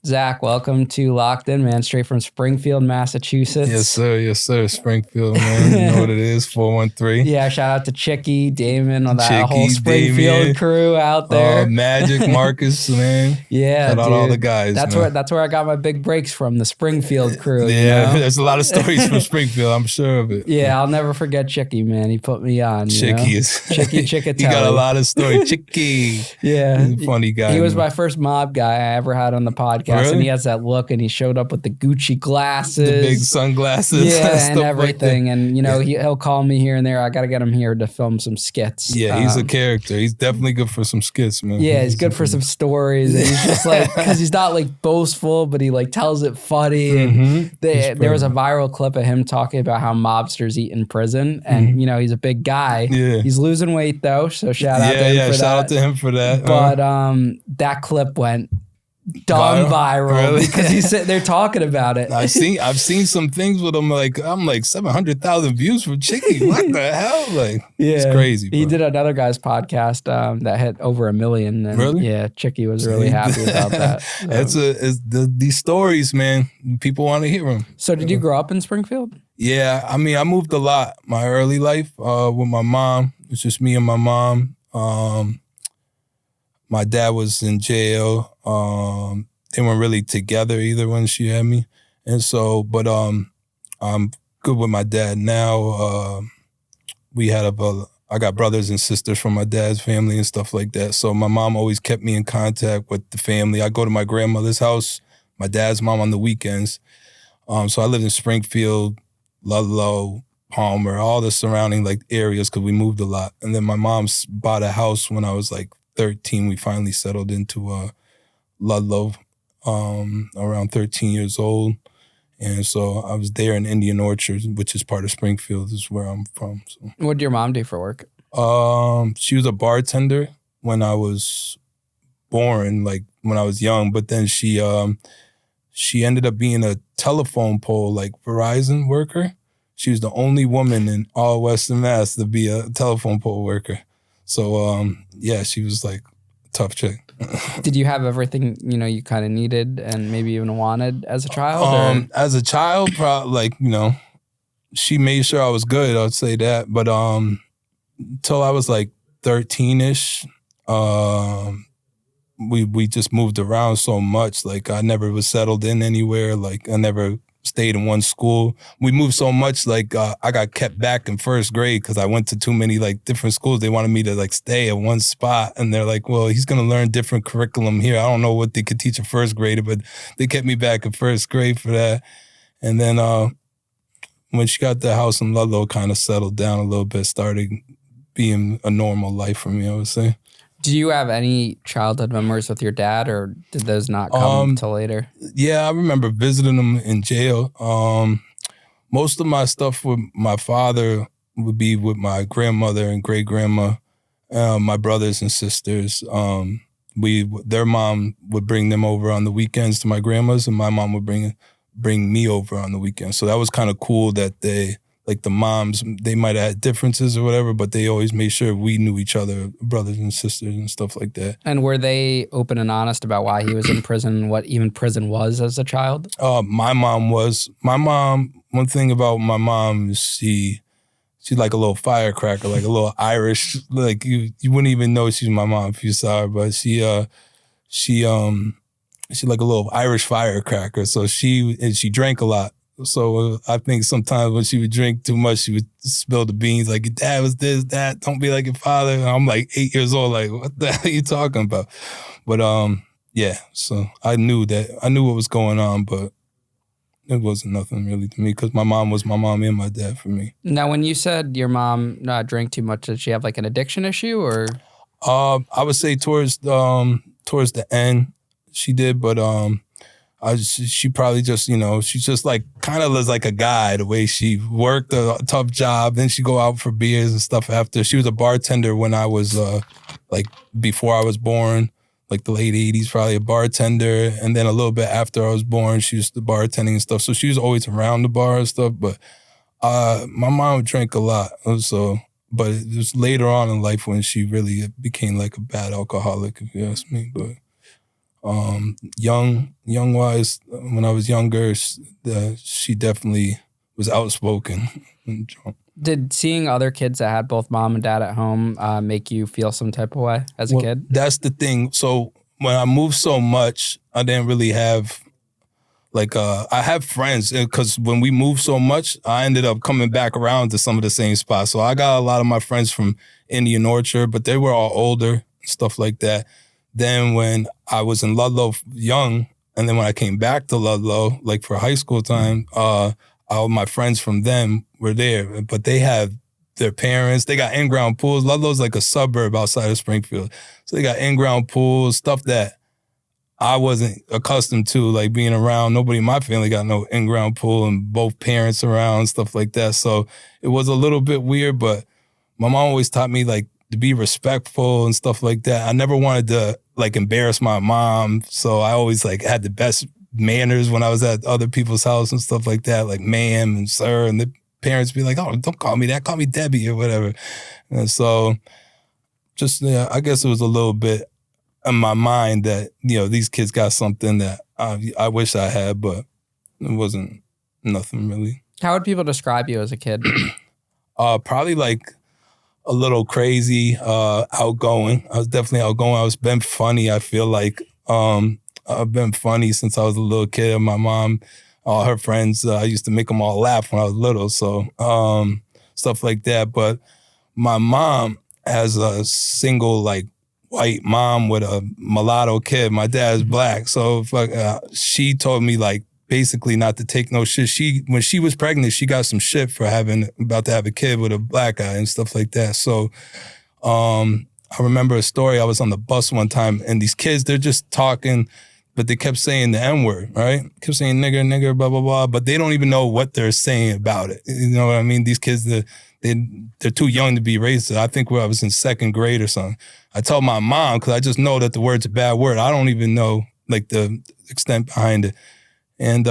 Zach, welcome to Locked In, man. Straight from Springfield, Massachusetts. Yes, sir. Yes, sir. Springfield, man. You know what it is, 413. Yeah, shout out to Chicky, Damon, on that Chicky, whole Springfield Damien, crew out there. Magic, Marcus, man. Yeah, shout out all the guys, That's man. where I got my big breaks from, the Springfield crew. Yeah, you know? there's a lot of stories from Springfield, I'm sure of it. Yeah, I'll never forget Chicky, man. He put me on. Chicky is Chickatelli. He got a lot of stories. Chicky. Yeah. He's a funny guy. He was man. my first mob guy I ever had on the podcast. Really? And he has that look, and he showed up with the Gucci glasses. The big sunglasses. Yeah, and stuff everything. Like and, he'll call me here and there. I got to get him here to film some skits. Yeah, he's a character. He's definitely good for some skits, man. Yeah, he's good for some stories. And he's just like, because he's not like boastful, but he like tells it funny. And there was a viral clip of him talking about how mobsters eat in prison. And, he's a big guy. Yeah. He's losing weight though. So shout out to him for that. Shout out to him for that. But that clip went dumb viral really? because he's sitting there talking about it. I've seen some things with him. I'm like 700,000 views from Chicky. What the hell? It's crazy. Bro. He did another guy's podcast that hit over 1 million. And really? Yeah, Chicky was really happy about that. These stories, man. People want to hear them. So did you grow up in Springfield? Yeah, I mean, I moved a lot. My early life with my mom. It's just me and my mom. My dad was in jail. They weren't really together either when she had me. And so, but I'm good with my dad now. I got brothers and sisters from my dad's family and stuff like that. So my mom always kept me in contact with the family. I go to my grandmother's house, my dad's mom on the weekends. So I lived in Springfield, Ludlow, Palmer, all the surrounding areas because we moved a lot. And then my mom bought a house when I was 13. We finally settled into Ludlow around 13 years old. And so I was there in Indian Orchard, which is part of Springfield, is where I'm from. So. What did your mom do for work? She was a bartender when I was born, when I was young. But then she ended up being a telephone pole, Verizon worker. She was the only woman in all Western Mass to be a telephone pole worker. So, she was a tough chick. Did you have everything, you kind of needed and maybe even wanted as a child? As a child, probably, she made sure I was good, I'd say that. But until I was 13-ish, we just moved around so much. I never was settled in anywhere. I never stayed in one school. We moved so much, I got kept back in first grade because I went to too many different schools. They wanted me to stay at one spot, and they're like, well, he's gonna learn different curriculum here. I don't know what they could teach a first grader, but they kept me back in first grade for that. And then when she got the house in Ludlow, kind of settled down a little bit, started being a normal life for me, I would say. Do you have any childhood memories with your dad, or did those not come until later? Yeah, I remember visiting him in jail. Most of my stuff with my father would be with my grandmother and great-grandma, my brothers and sisters. Their mom would bring them over on the weekends to my grandma's, and my mom would bring me over on the weekends. So that was kind of cool that they... the moms, they might have had differences or whatever, but they always made sure we knew each other, brothers and sisters and stuff like that. And were they open and honest about why he was in prison, what even prison was as a child? My mom was. One thing about my mom is she's like a little firecracker, like a little Irish, you wouldn't even know she's my mom if you saw her, but she's like a little Irish firecracker. So she drank a lot. So I think sometimes when she would drink too much, she would spill the beans. Your dad was this, that. Don't be like your father. And I'm 8 years old. What the hell are you talking about? But so I knew what was going on, but it wasn't nothing really to me because my mom was my mom and my dad for me. Now, when you said your mom drank too much, did she have an addiction issue or? I would say towards the end she did, but she probably just, she's just kind of was like a guy, the way she worked a tough job. Then she'd go out for beers and stuff after. She was a bartender when I was, before I was born, the late 80s, probably a bartender. And then a little bit after I was born, she was the bartending and stuff. So she was always around the bar and stuff. But my mom drank a lot. So, but it was later on in life when she really became a bad alcoholic, if you ask me. But Young wise, when I was younger, she definitely was outspoken. Did seeing other kids that had both mom and dad at home make you feel some type of way as a kid? That's the thing. So when I moved so much, I didn't really have I have friends, because when we moved so much, I ended up coming back around to some of the same spots. So I got a lot of my friends from Indian Orchard, but they were all older, stuff like that. Then when I was in Ludlow young, and then when I came back to Ludlow, like for high school time, all my friends from them were there, but they have their parents. They got in-ground pools. Ludlow's like a suburb outside of Springfield. So they got in-ground pools, stuff that I wasn't accustomed to, like being around. Nobody in my family got no in-ground pool, and both parents around, stuff like that. So it was a little bit weird, but my mom always taught me like to be respectful and stuff like that. I never wanted to like embarrass my mom. So I always like had the best manners when I was at other people's house and stuff like that, like ma'am and sir, and the parents be like, oh, don't call me that, call me Debbie or whatever. And so just, I guess it was a little bit in my mind that, these kids got something that I wish I had, but it wasn't nothing really. How would people describe you as a kid? Probably like a little crazy, outgoing. I was definitely outgoing. I was been funny. I feel like I've been funny since I was a little kid. My mom, all her friends, I used to make them all laugh when I was little. So stuff like that. But my mom has a single like white mom with a mulatto kid. My dad's black. So she told me like basically not to take no shit. When she was pregnant, she got some shit for about to have a kid with a black guy and stuff like that. So I remember a story. I was on the bus one time and these kids, they're just talking, but they kept saying the N-word, right? Kept saying nigger, blah, blah, blah. But they don't even know what they're saying about it. You know what I mean? These kids, they're too young to be racist. I think I was in second grade or something. I told my mom, because I just know that the word's a bad word. I don't even know like the extent behind it. And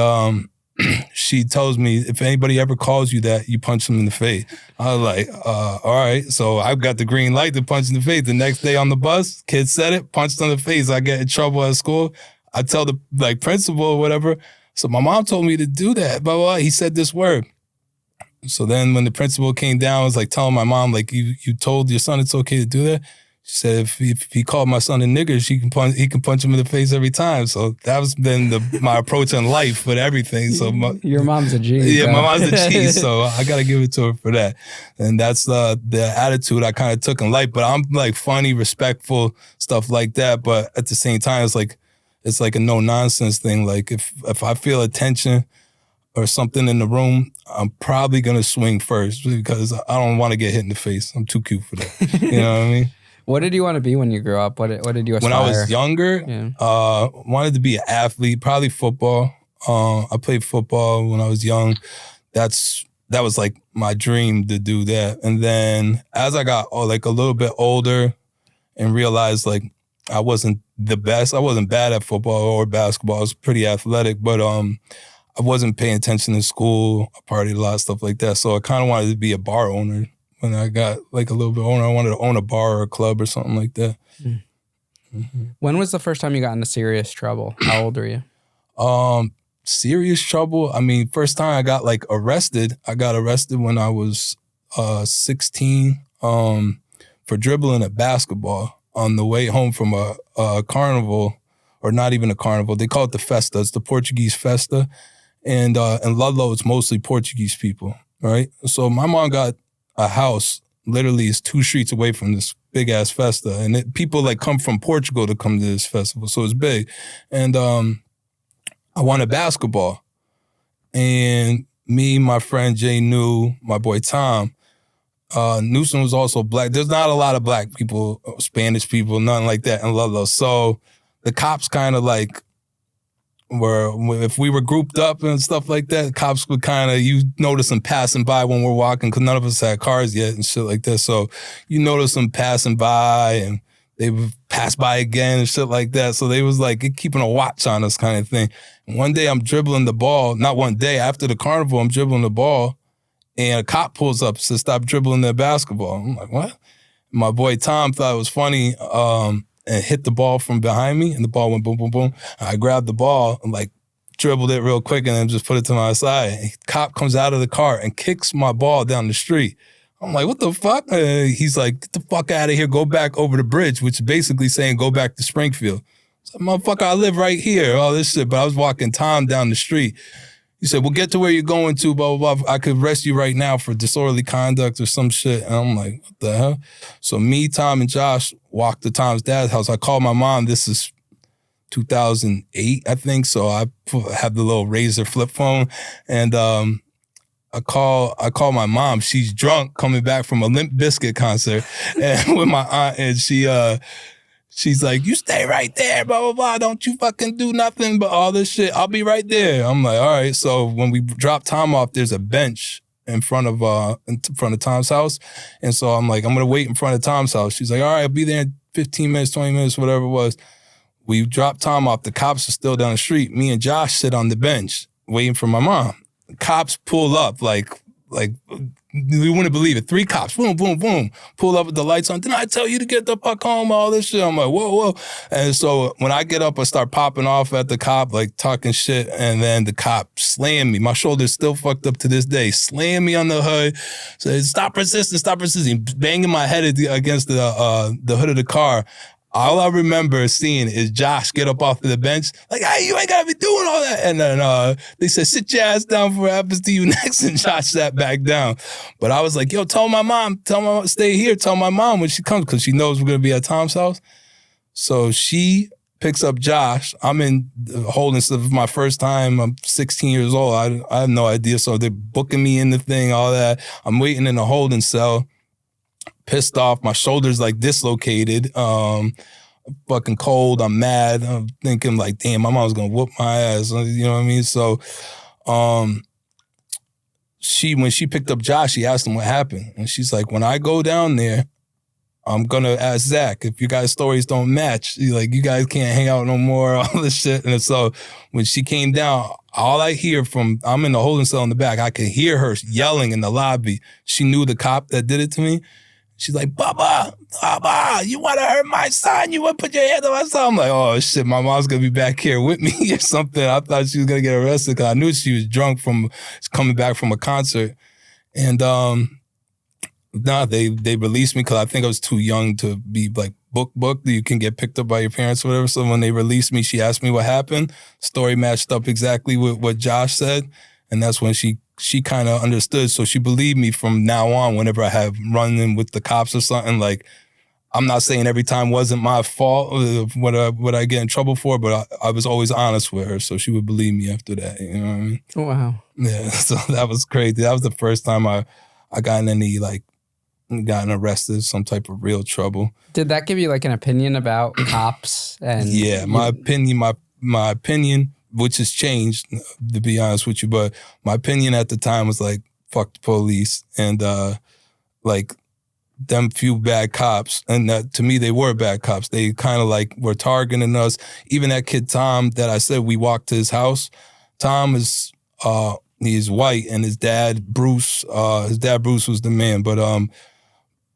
she tells me, if anybody ever calls you that, you punch them in the face. I was like, all right. So I've got the green light to punch in the face. The next day on the bus, kid said it, punched on the face. I get in trouble at school. I tell the principal or whatever. So my mom told me to do that. Blah, blah, blah. He said this word. So then when the principal came down, I was like telling my mom, like, you told your son it's okay to do that? She said if he called my son a nigger, he can punch him in the face every time. So that was been my approach in life with everything. So your mom's a G. Yeah, my mom's a G. So I got to give it to her for that. And that's the attitude I kind of took in life. But I'm like funny, respectful, stuff like that. But at the same time, it's like a no nonsense thing. Like if I feel a tension or something in the room, I'm probably going to swing first because I don't want to get hit in the face. I'm too cute for that. You know what I mean? What did you want to be when you grew up? What did you aspire? When I was younger, wanted to be an athlete, probably football. I played football when I was young. That was like my dream to do that. And then as I got like a little bit older and realized like I wasn't the best. I wasn't bad at football or basketball. I was pretty athletic, but I wasn't paying attention in school. I partied a lot of stuff like that. So I kind of wanted to be a bar owner. When I got like a little bit older, I wanted to own a bar or a club or something like that. Mm-hmm. When was the first time you got into serious trouble? How old are you? Serious trouble? I mean, first time I got like arrested. I got arrested when I was 16 for dribbling a basketball on the way home from a carnival, or not even a carnival. They call it the Festa. It's the Portuguese Festa. And in Ludlow, it's mostly Portuguese people, right? So my mom got a house literally is 2 streets away from this big ass festa, and people like come from Portugal to come to this festival, so it's big. And I wanted basketball, and me, my friend Jay New, my boy Tom, Newsom was also black. There's not a lot of black people, Spanish people, nothing like that in Ludlow. So the cops kind of like if we were grouped up and stuff like that, cops would kind of, you notice them passing by when we're walking, because none of us had cars yet and shit like that. So you notice them passing by and they would pass by again and shit like that. So they was like keeping a watch on us kind of thing. And one day I'm dribbling the ball, not one day, after the carnival, I'm dribbling the ball and a cop pulls up, says, stop dribbling their basketball. I'm like, what? My boy Tom thought it was funny. and hit the ball from behind me, and the ball went boom, boom, boom. I grabbed the ball and like dribbled it real quick and then just put it to my side. And cop comes out of the car and kicks my ball down the street. I'm like, what the fuck? He's like, get the fuck out of here. Go back over the bridge, which is basically saying go back to Springfield. So, motherfucker, I live right here, all this shit. But I was walking Tom down the street. He said, well, get to where you're going to, blah, blah, blah. I could arrest you right now for disorderly conduct or some shit. And I'm like, what the hell? So me, Tom, and Josh walked to Tom's dad's house. I called my mom. This is 2008, I think. So I have the little Razor flip phone. And I call my mom. She's drunk coming back from a Limp Bizkit concert and with my aunt, and she's like, you stay right there, blah, blah, blah. Don't you fucking do nothing but all this shit. I'll be right there. I'm like, all right. So when we drop Tom off, there's a bench in front of Tom's house. And so I'm like, I'm going to wait in front of Tom's house. She's like, all right, I'll be there in 15 minutes, 20 minutes, whatever it was. We dropped Tom off. The cops are still down the street. Me and Josh sit on the bench waiting for my mom. Cops pull up like we wouldn't believe it. 3 cops, boom, boom, boom, pull up with the lights on. Didn't I tell you to get the fuck home? All this shit. I'm like, whoa, whoa. And so when I get up, I start popping off at the cop, like talking shit. And then the cop slammed me. My shoulder's still fucked up to this day. Slammed me on the hood. Said, stop resisting, stop resisting. Banging my head against the hood of the car. All I remember seeing is Josh get up off of the bench, like, hey, you ain't gotta be doing all that. And then they said, sit your ass down for what happens to you next. And Josh sat back down. But I was like, yo, tell my mom, stay here. Tell my mom when she comes, because she knows we're gonna be at Tom's house. So she picks up Josh. I'm in holding stuff for my first time. I'm 16 years old. I have no idea. So they're booking me in the thing, all that. I'm waiting in a holding cell. Pissed off, my shoulder's like dislocated, fucking cold, I'm mad, I'm thinking like, damn, my mom's gonna whoop my ass, you know what I mean? So when she picked up Josh, she asked him what happened, and she's like, when I go down there, I'm gonna ask Zach if you guys' stories don't match, like, you guys can't hang out no more, all this shit. And so when she came down, all I hear I'm in the holding cell in the back, I could hear her yelling in the lobby. She knew the cop that did it to me. She's like, Baba, you want to hurt my son? You want to put your hand on my son? I'm like, oh, shit, my mom's going to be back here with me or something. I thought she was going to get arrested because I knew she was drunk from coming back from a concert. And they released me because I think I was too young to be like booked. You can get picked up by your parents or whatever. So when they released me, she asked me what happened. Story matched up exactly with what Josh said. And that's when she kind of understood. So she believed me from now on whenever I have run in with the cops or something. Like, I'm not saying every time wasn't my fault what I get in trouble for, but I was always honest with her. So she would believe me after that. You know what I mean? Wow. Yeah. So that was crazy. That was the first time I got in gotten arrested, some type of real trouble. Did that give you like an opinion about cops? And yeah, my opinion, which has changed, to be honest with you, but my opinion at the time was like, fuck the police, and like them few bad cops, and to me they were bad cops. They kind of like were targeting us. Even that kid Tom that I said we walked to his house, Tom is he's white, and his dad Bruce was the man, but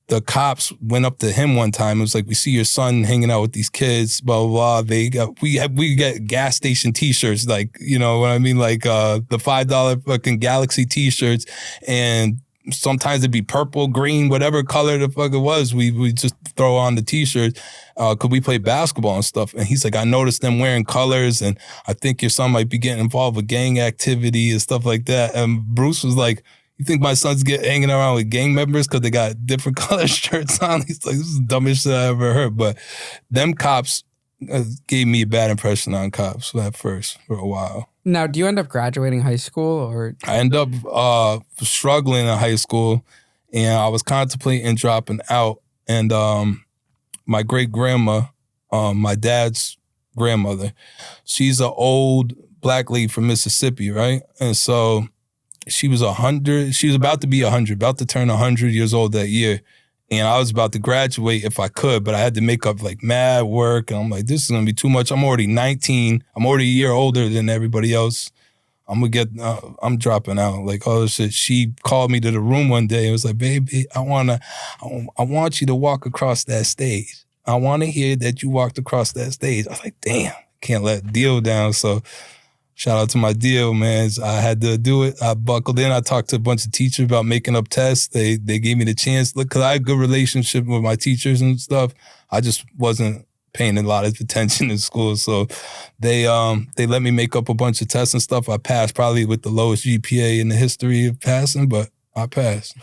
the cops went up to him one time. It was like, we see your son hanging out with these kids, blah, blah, blah. We get gas station t-shirts, like, you know what I mean? Like the $5 fucking Galaxy t-shirts. And sometimes it'd be purple, green, whatever color the fuck it was. We just throw on the t-shirt. Could we play basketball and stuff? And he's like, I noticed them wearing colors, and I think your son might be getting involved with gang activity and stuff like that. And Bruce was like, you think my son's hanging around with gang members because they got different color shirts on? He's like, this is the dumbest shit I ever heard. But them cops gave me a bad impression on cops at first for a while. Now, do you end up graduating high school, or? I end up struggling in high school, and I was contemplating dropping out. And my great-grandma, my dad's grandmother, she's an old black lady from Mississippi, right? And so she was 100. She was about to be 100, about to turn 100 years old that year. And I was about to graduate if I could, but I had to make up like mad work. And I'm like, this is going to be too much. I'm already 19. I'm already a year older than everybody else. I'm dropping out. Like all this shit. She called me to the room one day and was like, baby, I want you to walk across that stage. I want to hear that you walked across that stage. I was like, damn, can't let deal down. So shout out to my deal, man. I had to do it. I buckled in. I talked to a bunch of teachers about making up tests. They gave me the chance. Look, because I had a good relationship with my teachers and stuff. I just wasn't paying a lot of attention in school. So they let me make up a bunch of tests and stuff. I passed probably with the lowest GPA in the history of passing, but I passed.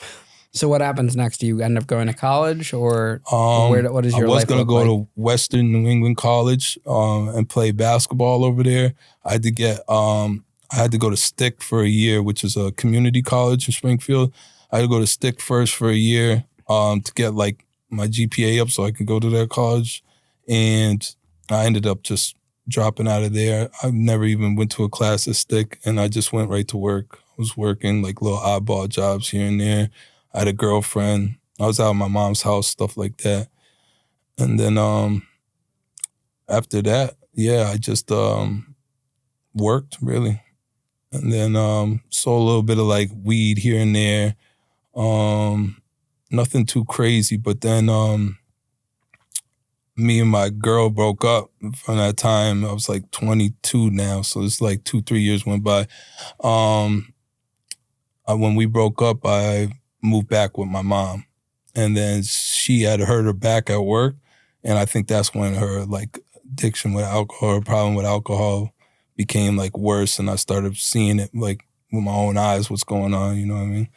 So what happens next? Do you end up going to college or what is your life? I was going to go to Western New England College and play basketball over there. I had to go to Stick for a year, which is a community college in Springfield. I had to go to Stick first for a year to get like my GPA up so I could go to that college. And I ended up just dropping out of there. I never even went to a class at Stick, and I just went right to work. I was working like little oddball jobs here and there. I had a girlfriend. I was out at my mom's house, stuff like that. And then after that, I just worked, really. And then sold a little bit of like weed here and there. Nothing too crazy, but then me and my girl broke up from that time. I was like 22 now, so it's like 2-3 years went by. When we broke up, I moved back with my mom, and then she had hurt her back at work, and I think that's when her like addiction with alcohol, her problem with alcohol became like worse, and I started seeing it like with my own eyes what's going on, you know what I mean?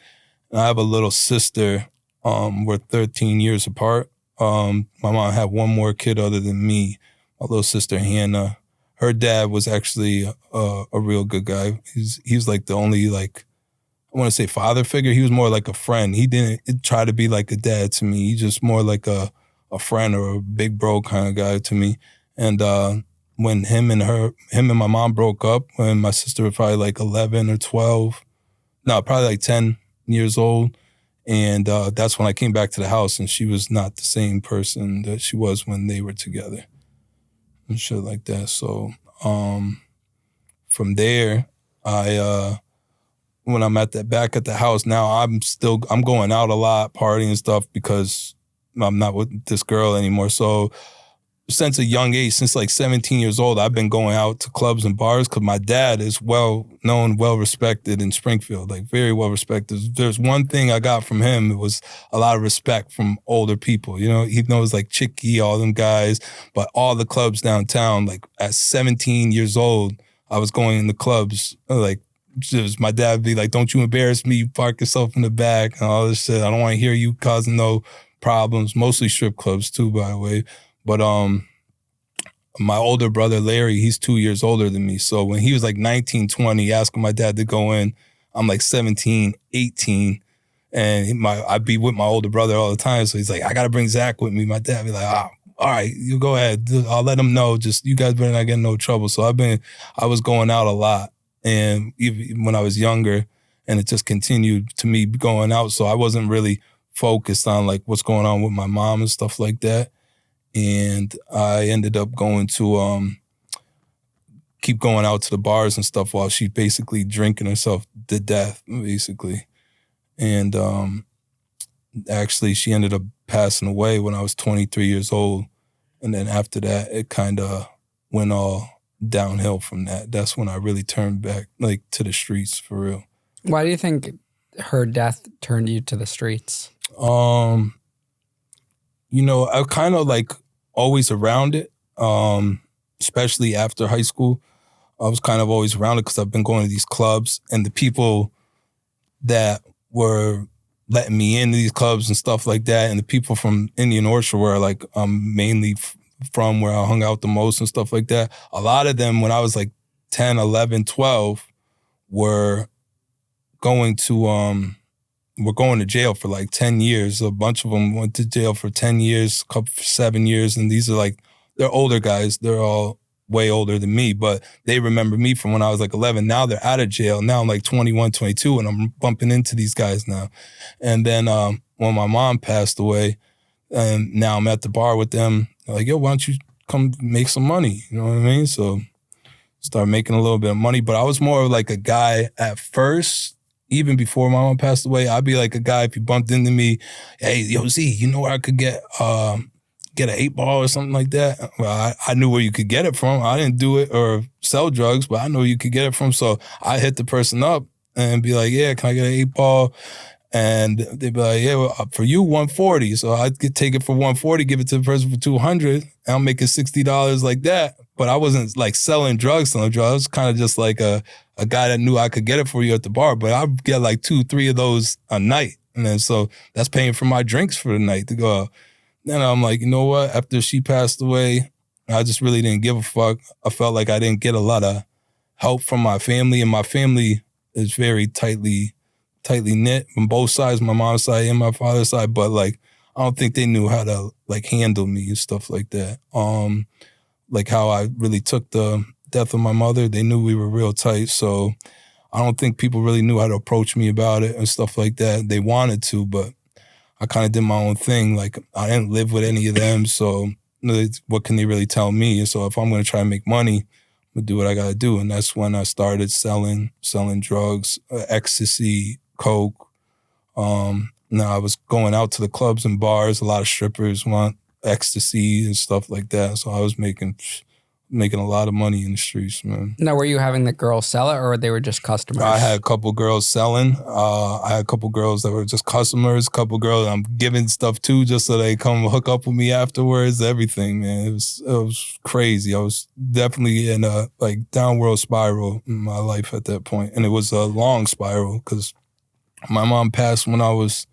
And I have a little sister, we're 13 years apart. My mom had one more kid other than me, my little sister Hannah. Her dad was actually a real good guy. He's like the only like, I want to say father figure. He was more like a friend. He didn't try to be like a dad to me. He's just more like a friend or a big bro kind of guy to me. And when him and my mom broke up, when my sister was probably like 11 or 12, no, probably like 10 years old. And that's when I came back to the house, and she was not the same person that she was when they were together and shit like that. So from there, when I'm back at the house now, I'm going out a lot, partying and stuff because I'm not with this girl anymore. So since a young age, since like 17 years old, I've been going out to clubs and bars because my dad is well known, well respected in Springfield, like very well respected. There's one thing I got from him, it was a lot of respect from older people. You know, he knows like Chicky, all them guys, but all the clubs downtown, like at 17 years old, I was going in the clubs, like, just my dad would be like, don't you embarrass me, you park yourself in the back and all this shit. I don't want to hear you causing no problems. Mostly strip clubs too, by the way. But my older brother, Larry, he's 2 years older than me. So when he was like 19, 20, asking my dad to go in, I'm like 17, 18. And I'd be with my older brother all the time. So he's like, I got to bring Zach with me. My dad be like, all right, you go ahead. I'll let him know. Just you guys better not get in no trouble. So I was going out a lot. And even when I was younger, and it just continued to me going out. So I wasn't really focused on like what's going on with my mom and stuff like that. And I ended up going to keep going out to the bars and stuff while she's basically drinking herself to death, basically. And actually, she ended up passing away when I was 23 years old. And then after that, it kind of went all downhill from that. That's when I really turned back, like, to the streets for real. Why do you think her death turned you to the streets? You know, I kind of like always around it, especially after high school. I was kind of always around it because I've been going to these clubs, and the people that were letting me into these clubs and stuff like that, and the people from Indian Orchard where like I'm mainly from, where I hung out the most and stuff like that, a lot of them when I was like 10, 11, 12 were going to jail for like 10 years. A bunch of them went to jail for 10 years, a couple for 7 years. And these are like, they're older guys. They're all way older than me, but they remember me from when I was like 11. Now they're out of jail. Now I'm like 21, 22, and I'm bumping into these guys now. And then when my mom passed away, and now I'm at the bar with them, they're like, yo, why don't you come make some money? You know what I mean? So start making a little bit of money. But I was more of like a guy at first. Even before my mom passed away, I'd be like a guy, if you bumped into me, hey, yo, Z, you know where I could get get an 8-ball or something like that. Well, I knew where you could get it from. I didn't do it or sell drugs, but I know you could get it from. So I hit the person up and be like, yeah, can I get an 8-ball? And they'd be like, yeah, well, for you, 140. So I'd take it for 140, give it to the person for 200, and I'm making $60 like that. But I wasn't like selling drugs. I was kind of just like a guy that knew I could get it for you at the bar. But I'd get like 2-3 of those a night. And then so that's paying for my drinks for the night to go out. Then I'm like, you know what? After she passed away, I just really didn't give a fuck. I felt like I didn't get a lot of help from my family. And my family is very tightly knit from both sides, my mom's side and my father's side. But like, I don't think they knew how to like handle me and stuff like that. Like how I really took the death of my mother. They knew we were real tight. So I don't think people really knew how to approach me about it and stuff like that. They wanted to, but I kind of did my own thing. Like I didn't live with any of them. So what can they really tell me? And so if I'm going to try and make money, I'm going to do what I got to do. And that's when I started selling drugs, ecstasy, coke. Now I was going out to the clubs and bars. A lot of strippers want ecstasy and stuff like that. So I was making a lot of money in the streets, man. Now, were you having the girls sell it, or they were just customers? I had a couple girls selling. I had a couple girls that were just customers. A couple girls I'm giving stuff to just so they come hook up with me afterwards. Everything, man. It was crazy. I was definitely in a like downward spiral in my life at that point, and it was a long spiral because my mom passed when I was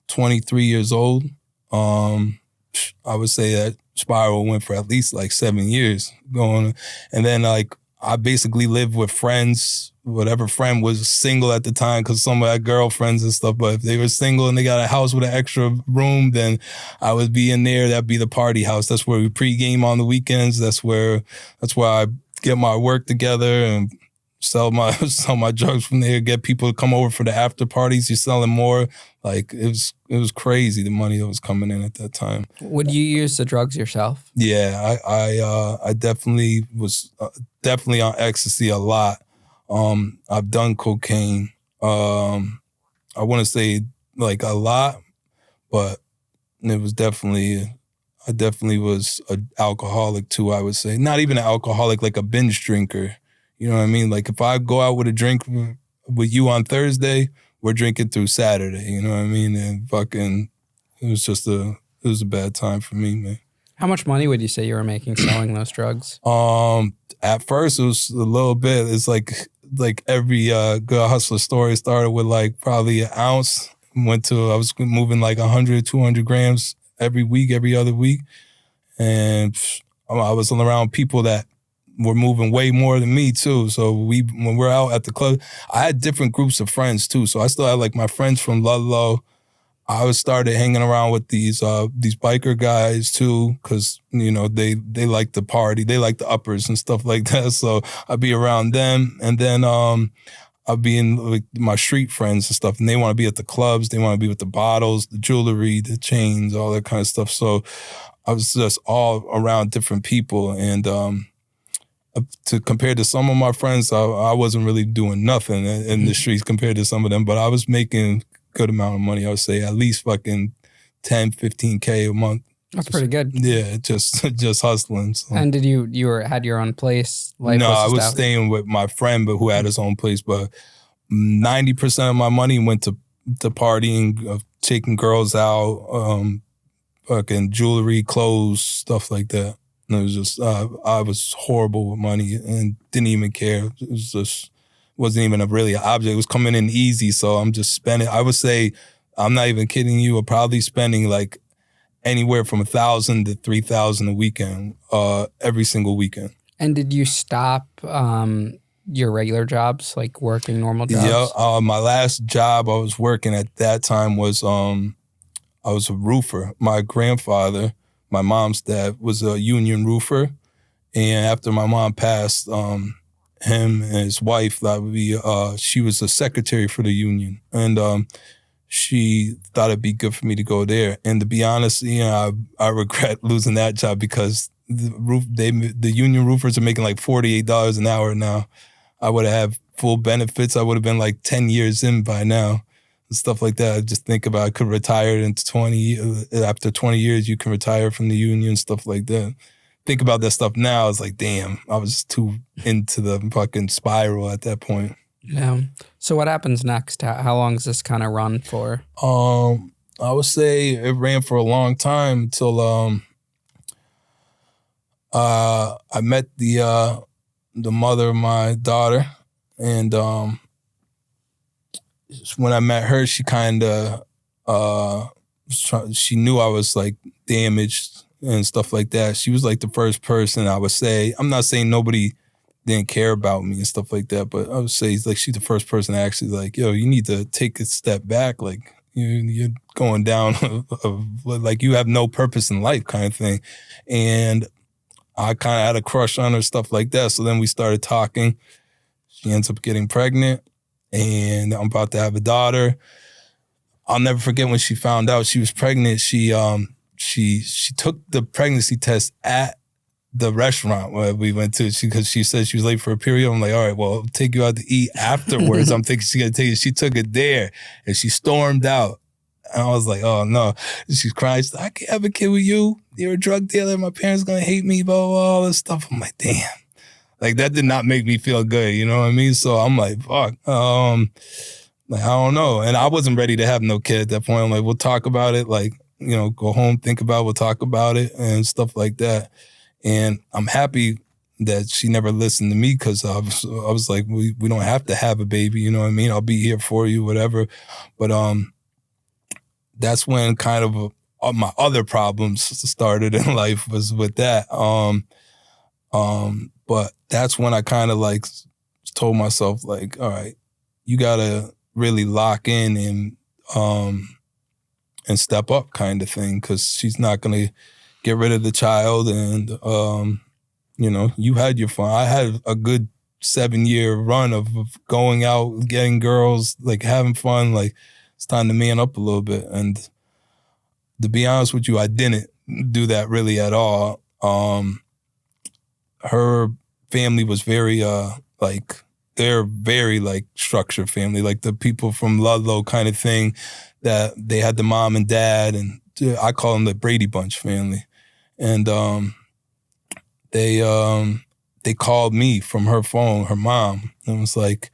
23 years old. I would say that spiral went for at least like 7 years going. And then like I basically lived with friends, whatever friend was single at the time, because some of my girlfriends and stuff, but if they were single and they got a house with an extra room, then I would be in there. That'd be the party house. That's where we pregame on the weekends. That's where I get my work together and sell my drugs from there, get people to come over for the after parties. You're selling more. Like it was crazy, the money that was coming in at that time. Would you use the drugs yourself? Yeah, I definitely was definitely on ecstasy a lot. I've done cocaine. I wouldn't say like a lot, but it was I definitely was an alcoholic too, I would say. Not even an alcoholic, like a binge drinker. You know what I mean? Like if I go out with a drink with you on Thursday, we're drinking through Saturday. You know what I mean? And fucking, it was a bad time for me, man. How much money would you say you were making selling those drugs? At first it was a little bit. It's like every good hustler story started with like probably an ounce. I was moving like 100, 200 grams every week, every other week. And I was around people that were moving way more than me too. So when we're out at the club, I had different groups of friends too. So I still had like my friends from Ludlow. I started hanging around with these biker guys too, because you know they like to party, they like the uppers and stuff like that. So I'd be around them, and then I'd be in like my street friends and stuff, and they want to be at the clubs, they want to be with the bottles, the jewelry, the chains, all that kind of stuff. So I was just all around different people, and compared to some of my friends, I wasn't really doing nothing in the streets compared to some of them, but I was making a good amount of money. I would say at least fucking 10, 15K a month. That's pretty good. Yeah, just hustling. So. And did you had your own place? No, I was staying with my friend, but who had his own place. But 90% of my money went to partying, taking girls out, fucking jewelry, clothes, stuff like that. And it was just, I was horrible with money and didn't even care. It was just, wasn't even really an object. It was coming in easy, so I'm just spending. I would say, I'm not even kidding you, I'm probably spending like anywhere from $1,000 to $3,000 a weekend, every single weekend. And did you stop your regular jobs, like working normal jobs? Yeah, my last job I was working at that time was, I was a roofer. My grandfather, my mom's dad, was a union roofer. And after my mom passed, him and his wife, she was the secretary for the union. And she thought it'd be good for me to go there. And to be honest, I regret losing that job because the union roofers are making like $48 an hour now. I would have full benefits. I would have been like 10 years in by now. stuff like that. I just think about I could retire in 20, after 20 years, you can retire from the union, stuff like that. Think about that stuff now. It's like, damn, I was too into the fucking spiral at that point. Yeah. So what happens next? How long does this kind of run for? I would say it ran for a long time until I met the mother of my daughter, and when I met her, she kind of she knew I was like damaged and stuff like that. She was like the first person I would say. I'm not saying nobody didn't care about me and stuff like that, but I would say like she's the first person actually like, yo, you need to take a step back. Like you're going down like you have no purpose in life kind of thing. And I kind of had a crush on her, stuff like that. So then we started talking. She ends up getting pregnant, and I'm about to have a daughter. I'll never forget when she found out she was pregnant. She took the pregnancy test at the restaurant where we went to, because she said she was late for a period. I'm like, all right, well, I'll take you out to eat afterwards. I'm thinking she's going to take it. She took it there, and she stormed out. And I was like, oh, no. She's crying. She's like, I can't have a kid with you. You're a drug dealer. My parents going to hate me, blah, blah, blah, all this stuff. I'm like, damn. Like, that did not make me feel good. You know what I mean? So I'm like, fuck. Like, I don't know. And I wasn't ready to have no kid at that point. I'm like, we'll talk about it. Like, you know, go home, think about it. We'll talk about it and stuff like that. And I'm happy that she never listened to me, because I was like, we don't have to have a baby. You know what I mean? I'll be here for you, whatever. But that's when kind of all my other problems started in life, was with that. But that's when I kind of like told myself like, all right, you gotta really lock in and step up kind of thing, because she's not gonna get rid of the child. And you know, you had your fun. I had a good 7-year run of going out, getting girls, like having fun. Like, it's time to man up a little bit. And to be honest with you, I didn't do that really at all. Her family was very like, they're very like structured family, like the people from Ludlow kind of thing, that they had the mom and dad, and I call them the Brady Bunch family. And they called me from her phone, her mom, and was like,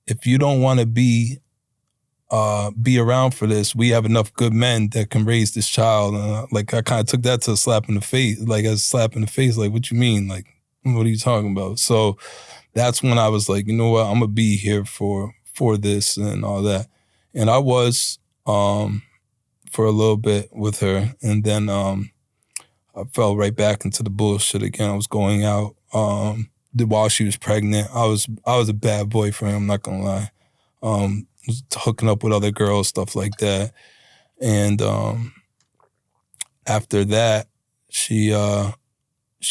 if you don't want to be around for this, we have enough good men that can raise this child. And like, I kind of took that to a slap in the face, like a slap in the face, like, what you mean? Like, what are you talking about? So that's when I was like, you know what, I'm gonna be here for this and all that. And I was for a little bit with her, and then I fell right back into the bullshit again. I was going out while she was pregnant. I was a bad boyfriend, I'm not gonna lie. Was hooking up with other girls, stuff like that. And after that, she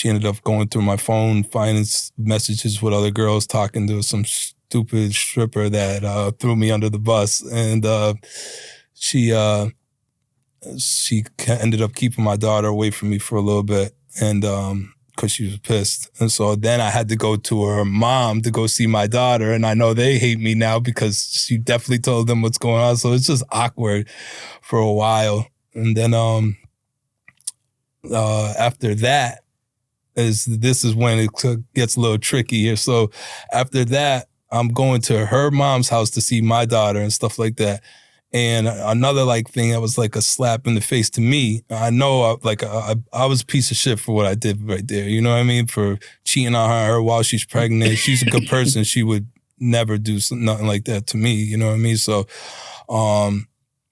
ended up going through my phone, finding messages with other girls, talking to some stupid stripper that threw me under the bus. And she ended up keeping my daughter away from me for a little bit, and because she was pissed. And so then I had to go to her mom to go see my daughter, and I know they hate me now because she definitely told them what's going on. So it's just awkward for a while. And then after that, this is when it gets a little tricky here. So after that, I'm going to her mom's house to see my daughter and stuff like that. And another like thing that was like a slap in the face to me. I know I was a piece of shit for what I did right there. You know what I mean? For cheating on her while she's pregnant. She's a good person. She would never do nothing like that to me. You know what I mean? So I'm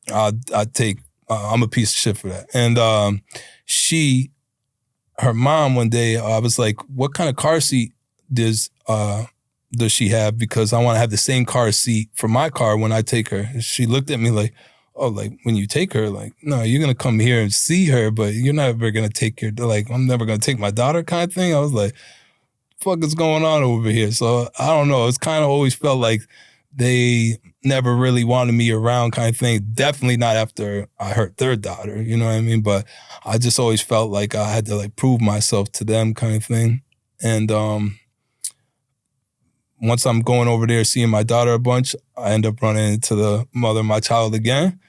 a piece of shit for that. And her mom one day, I was like, what kind of car seat does she have? Because I want to have the same car seat for my car when I take her. And she looked at me like, oh, like when you take her, like, no, you're going to come here and see her, but you're never going to take your, like, I'm never going to take my daughter kind of thing. I was like, fuck is going on over here? So I don't know. It's kind of always felt like they never really wanted me around kind of thing. Definitely not after I hurt their daughter, you know what I mean? But I just always felt like I had to like prove myself to them kind of thing. And once I'm going over there seeing my daughter a bunch, I end up running into the mother of my child again.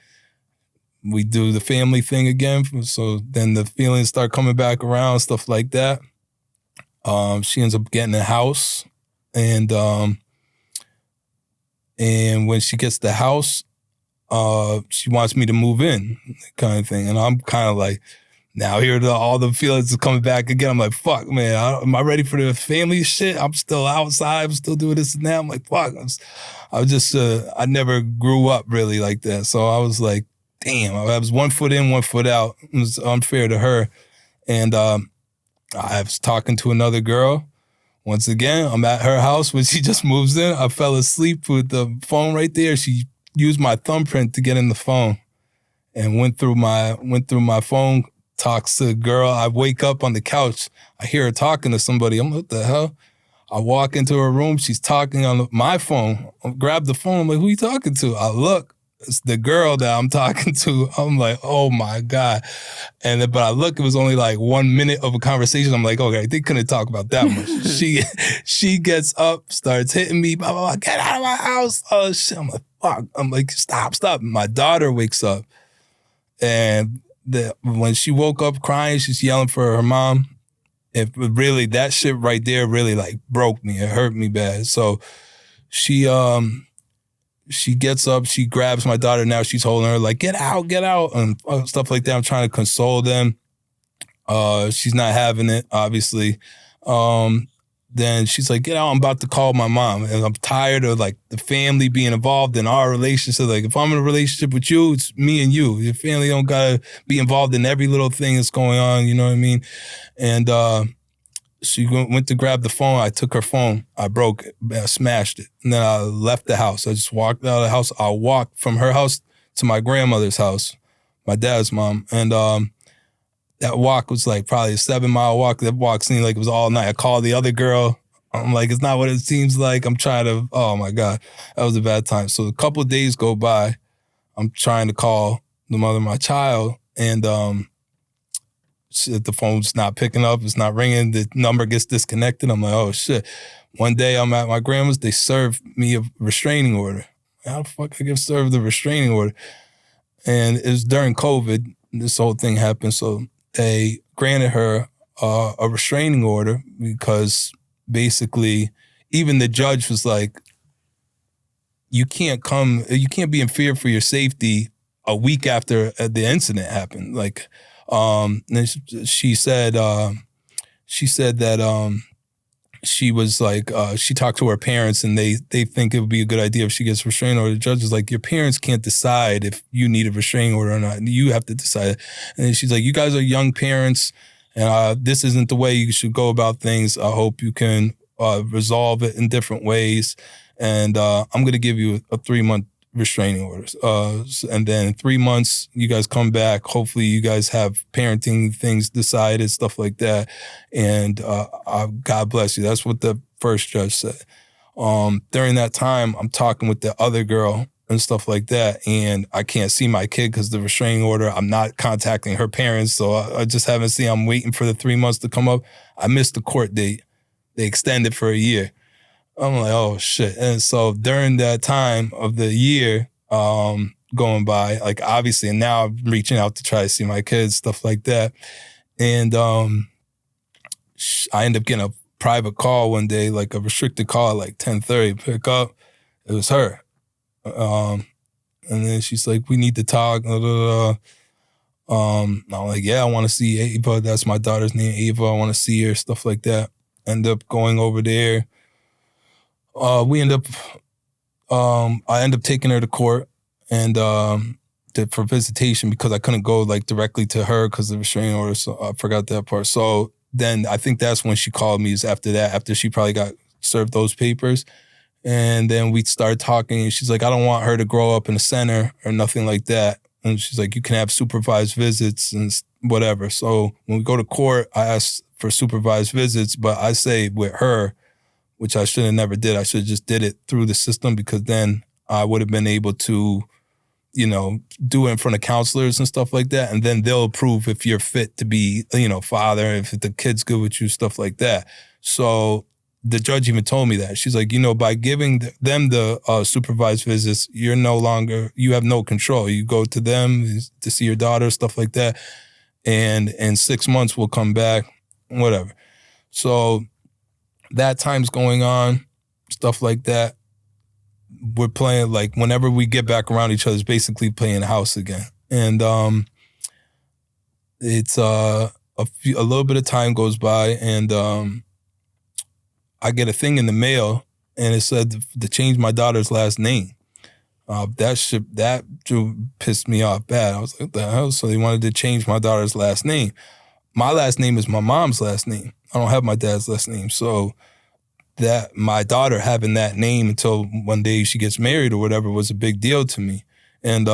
We do the family thing again. So then the feelings start coming back around, stuff like that. She ends up getting a house. And when she gets the house, she wants me to move in, kind of thing. And I'm kind of like, now here all the feelings are coming back again. I'm like, fuck, man, am I ready for the family shit? I'm still outside. I'm still doing this and that. I'm like, fuck. I never grew up really like that. So I was like, damn, I was 1 foot in, 1 foot out. It was unfair to her. And I was talking to another girl. Once again, I'm at her house when she just moves in. I fell asleep with the phone right there. She used my thumbprint to get in the phone and went through my phone, talks to a girl. I wake up on the couch. I hear her talking to somebody. I'm like, what the hell? I walk into her room. She's talking on my phone. I grab the phone. I'm like, who you talking to? I look. It's the girl that I'm talking to. I'm like, oh my God. But I look, it was only like 1 minute of a conversation. I'm like, okay, they couldn't talk about that much. She gets up, starts hitting me, blah, blah, blah, get out of my house. Oh shit. I'm like, fuck. I'm like, stop. My daughter wakes up. And when she woke up crying, she's yelling for her mom. Really, that shit right there really like broke me. It hurt me bad. So she gets up, she grabs my daughter. Now she's holding her like, get out, and stuff like that. I'm trying to console them. She's not having it, obviously. Then she's like, get out, I'm about to call my mom. And I'm tired of like the family being involved in our relationship. Like if I'm in a relationship with you, it's me and you. Your family don't gotta be involved in every little thing that's going on, you know what I mean? And she went to grab the phone. I took her phone. I broke it. I smashed it. And then I left the house. I just walked out of the house. I walked from her house to my grandmother's house, my dad's mom. And that walk was like probably a 7-mile walk. That walk seemed like it was all night. I called the other girl. I'm like, it's not what it seems like. I'm trying to, oh my God. That was a bad time. So a couple of days go by. I'm trying to call the mother of my child. And the phone's not picking up. It's not ringing. The number gets disconnected. I'm like, oh shit. One day I'm at my grandma's. They served me a restraining order. How the fuck I get served a restraining order? And it was during COVID. This whole thing happened. So they granted her a restraining order because basically even the judge was like, you can't be in fear for your safety a week after the incident happened. Like, and she said that she was like, she talked to her parents and they think it would be a good idea if she gets a restraining order. The judge is like, your parents can't decide if you need a restraining order or not. You have to decide. And then she's like, you guys are young parents and this isn't the way you should go about things. I hope you can resolve it in different ways. And I'm going to give you a 3-month restraining orders. And then in 3 months, you guys come back. Hopefully you guys have parenting things decided, stuff like that. And God bless you. That's what the first judge said. During that time, I'm talking with the other girl and stuff like that. And I can't see my kid because the restraining order, I'm not contacting her parents. So I just haven't seen, I'm waiting for the 3 months to come up. I missed the court date. They extended for a year. I'm like, oh shit. And so during that time of the year going by, like obviously, and now I'm reaching out to try to see my kids, stuff like that. And I end up getting a private call one day, like a restricted call at like 10:30, pick up. It was her. And then she's like, we need to talk. I'm like, yeah, I want to see Ava. That's my daughter's name, Ava. I want to see her, stuff like that. End up going over there. I end up taking her to court and for visitation because I couldn't go like directly to her because of the restraining order. So I forgot that part. So then I think that's when she called me is after that, after she probably got served those papers. And then we started talking and she's like, I don't want her to grow up in a center or nothing like that. And she's like, you can have supervised visits and whatever. So when we go to court, I ask for supervised visits, but I say with her, which I should have never did. I should have just did it through the system because then I would have been able to, you know, do it in front of counselors and stuff like that. And then they'll approve if you're fit to be, you know, father, if the kid's good with you, stuff like that. So the judge even told me that. She's like, by giving them the supervised visits, you have no control. You go to them to see your daughter, stuff like that. And in 6 months, we'll come back, whatever. So that time's going on, stuff like that. We're playing, like, whenever we get back around each other, it's basically playing house again. And it's a little bit of time goes by, and I get a thing in the mail, and it said to change my daughter's last name. That pissed me off bad. I was like, what the hell? So they wanted to change my daughter's last name. My last name is my mom's last name. I don't have my dad's last name. So that my daughter having that name until one day she gets married or whatever was a big deal to me. And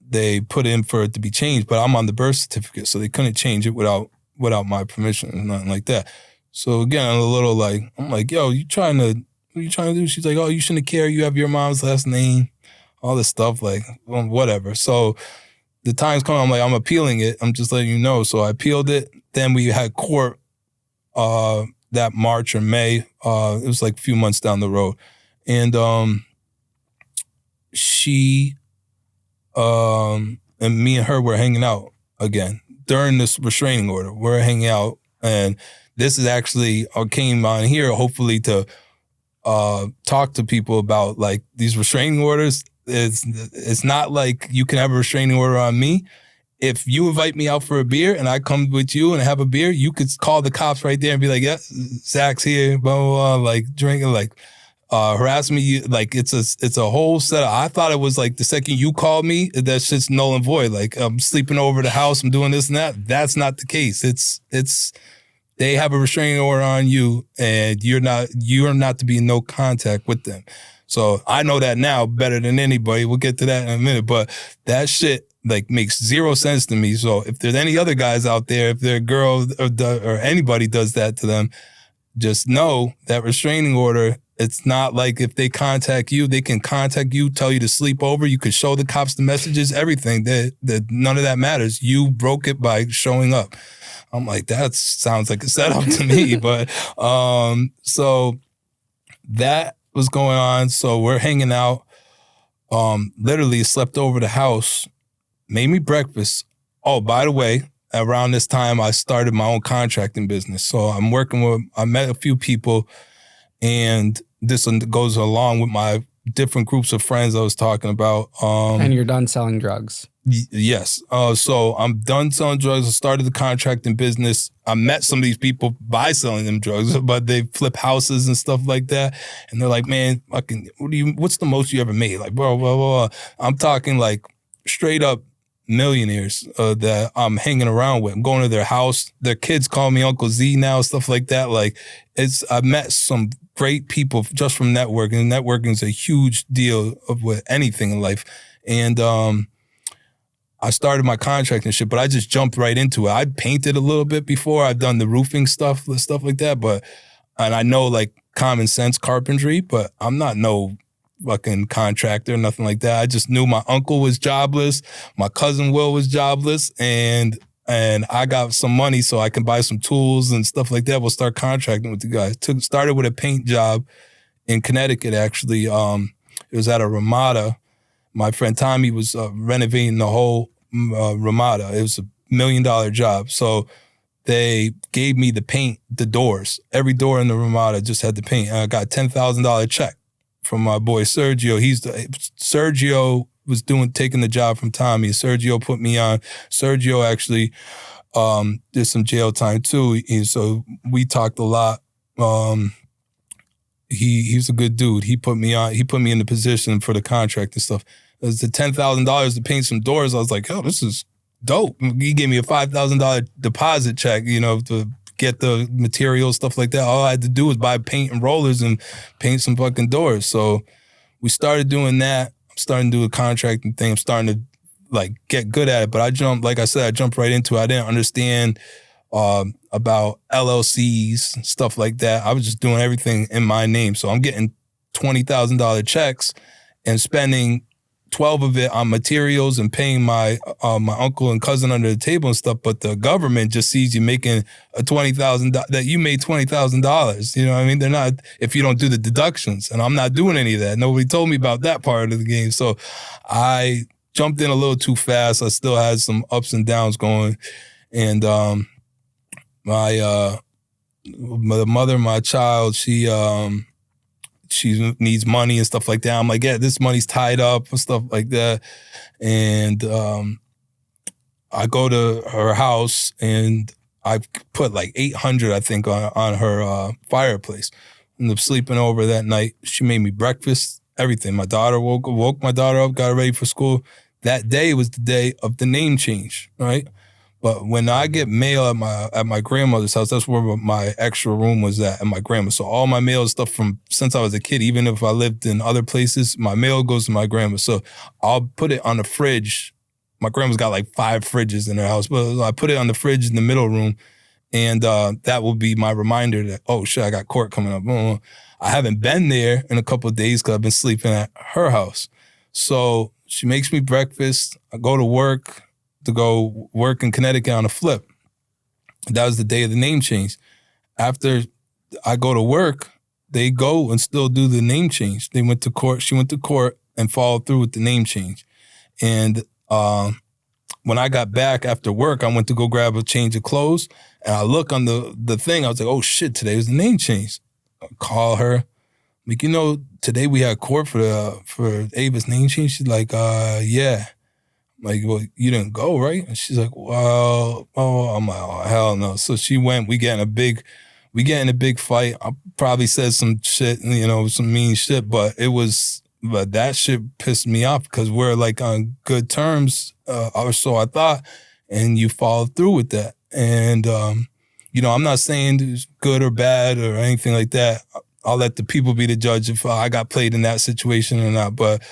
they put in for it to be changed, but I'm on the birth certificate, so they couldn't change it without my permission or nothing like that. So again, I'm like, yo, what are you trying to do? She's like, oh, you shouldn't care. You have your mom's last name, all this stuff, like, whatever. So the time's coming, I'm like, I'm appealing it. I'm just letting you know. So I appealed it. Then we had court that March or May. It was like a few months down the road. And she and me and her were hanging out again during this restraining order. We're hanging out, and this is actually, I came on here hopefully to talk to people about, like, these restraining orders. It's not like you can have a restraining order on me. If you invite me out for a beer and I come with you and have a beer, you could call the cops right there and be like, yeah, Zach's here, blah, blah, blah, like, drinking, like, harass me. Like, it's a whole setup. I thought it was like the second you called me, that shit's null and void. Like, I'm sleeping over the house, I'm doing this and that. That's not the case. It's they have a restraining order on you, and you're not to be in no contact with them. So I know that now better than anybody. We'll get to that in a minute. But that shit, like, makes zero sense to me. So if there's any other guys out there, if their girl or anybody does that to them, just know that restraining order, it's not like if they contact you, they can contact you, tell you to sleep over. You could show the cops the messages, everything. That none of that matters. You broke it by showing up. I'm like, that sounds like a setup to me. But so that was going on. So we're hanging out. Literally slept over the house, made me breakfast. Oh, by the way, around this time, I started my own contracting business. So I met a few people, and this one goes along with my different groups of friends I was talking about. And you're done selling drugs. Yes. So I'm done selling drugs. I started the contracting business. I met some of these people by selling them drugs, but they flip houses and stuff like that. And they're like, man, what's the most you ever made? Like, blah, blah, blah. I'm talking like straight up millionaires that I'm hanging around with. I'm going to their house. Their kids call me Uncle Z now, stuff like that. Like, I met some great people just from networking. Networking is a huge deal with anything in life. And I started my contracting shit, but I just jumped right into it. I painted a little bit before. I've done the roofing stuff like that. And I know, like, common sense carpentry, but I'm not no fucking contractor, nothing like that. I just knew my uncle was jobless. My cousin Will was jobless. And I got some money so I can buy some tools and stuff like that. We'll start contracting with the guys. Started with a paint job in Connecticut, actually. It was at a Ramada. My friend Tommy was renovating the whole Ramada. It was $1 million job. So they gave me the paint, the doors. Every door in the Ramada just had the paint. And I got a $10,000 check from my boy Sergio. Sergio was taking the job from Tommy. Sergio put me on. Sergio actually did some jail time too. And so we talked a lot. He's a good dude. He put me on. He put me in the position for the contract and stuff. It was the $10,000 to paint some doors. I was like, oh, this is dope. He gave me a $5,000 deposit check, to get the materials, stuff like that. All I had to do was buy paint and rollers and paint some fucking doors. So we started doing that. I'm starting to do a contracting thing. I'm starting to, like, get good at it. But I jumped right into it. I didn't understand about LLCs, stuff like that. I was just doing everything in my name. So I'm getting $20,000 checks and spending 12 of it on materials and paying my uncle and cousin under the table and stuff, but the government just sees you making a $20,000, that you made $20,000. You know what I mean? They're not, if you don't do the deductions, and I'm not doing any of that. Nobody told me about that part of the game. So I jumped in a little too fast. I still had some ups and downs going. And the mother of my child, she needs money and stuff like that. I'm like, yeah, this money's tied up and stuff like that. And I go to her house and I put like $800, I think, on her fireplace. Ended up sleeping over that night. She made me breakfast, everything. My daughter woke my daughter up, got her ready for school. That day was the day of the name change, right? But when I get mail at my grandmother's house, that's where my extra room was at my grandma. So all my mail stuff from since I was a kid, even if I lived in other places, my mail goes to my grandma. So I'll put it on the fridge. My grandma's got like 5 fridges in her house, but I put it on the fridge in the middle room, and that will be my reminder that, oh shit, I got court coming up. I haven't been there in a couple of days because I've been sleeping at her house. So she makes me breakfast. I go to work. To go work in Connecticut on a flip. That was the day of the name change. After I go to work, they go and still do the name change. They went to court. She went to court and followed through with the name change. And when I got back after work, I went to go grab a change of clothes. And I look on the thing. I was like, oh shit, today was the name change. I call her. Like, today we had court for Ava's name change. She's like, yeah. Like, well, you didn't go, right? And she's like, well, I'm like, oh, hell no. So she went, we get in a big fight. I probably said some shit, some mean shit, but that shit pissed me off because we're like on good terms, or so I thought, and you followed through with that. And, I'm not saying it's good or bad or anything like that. I'll let the people be the judge if I got played in that situation or not. But,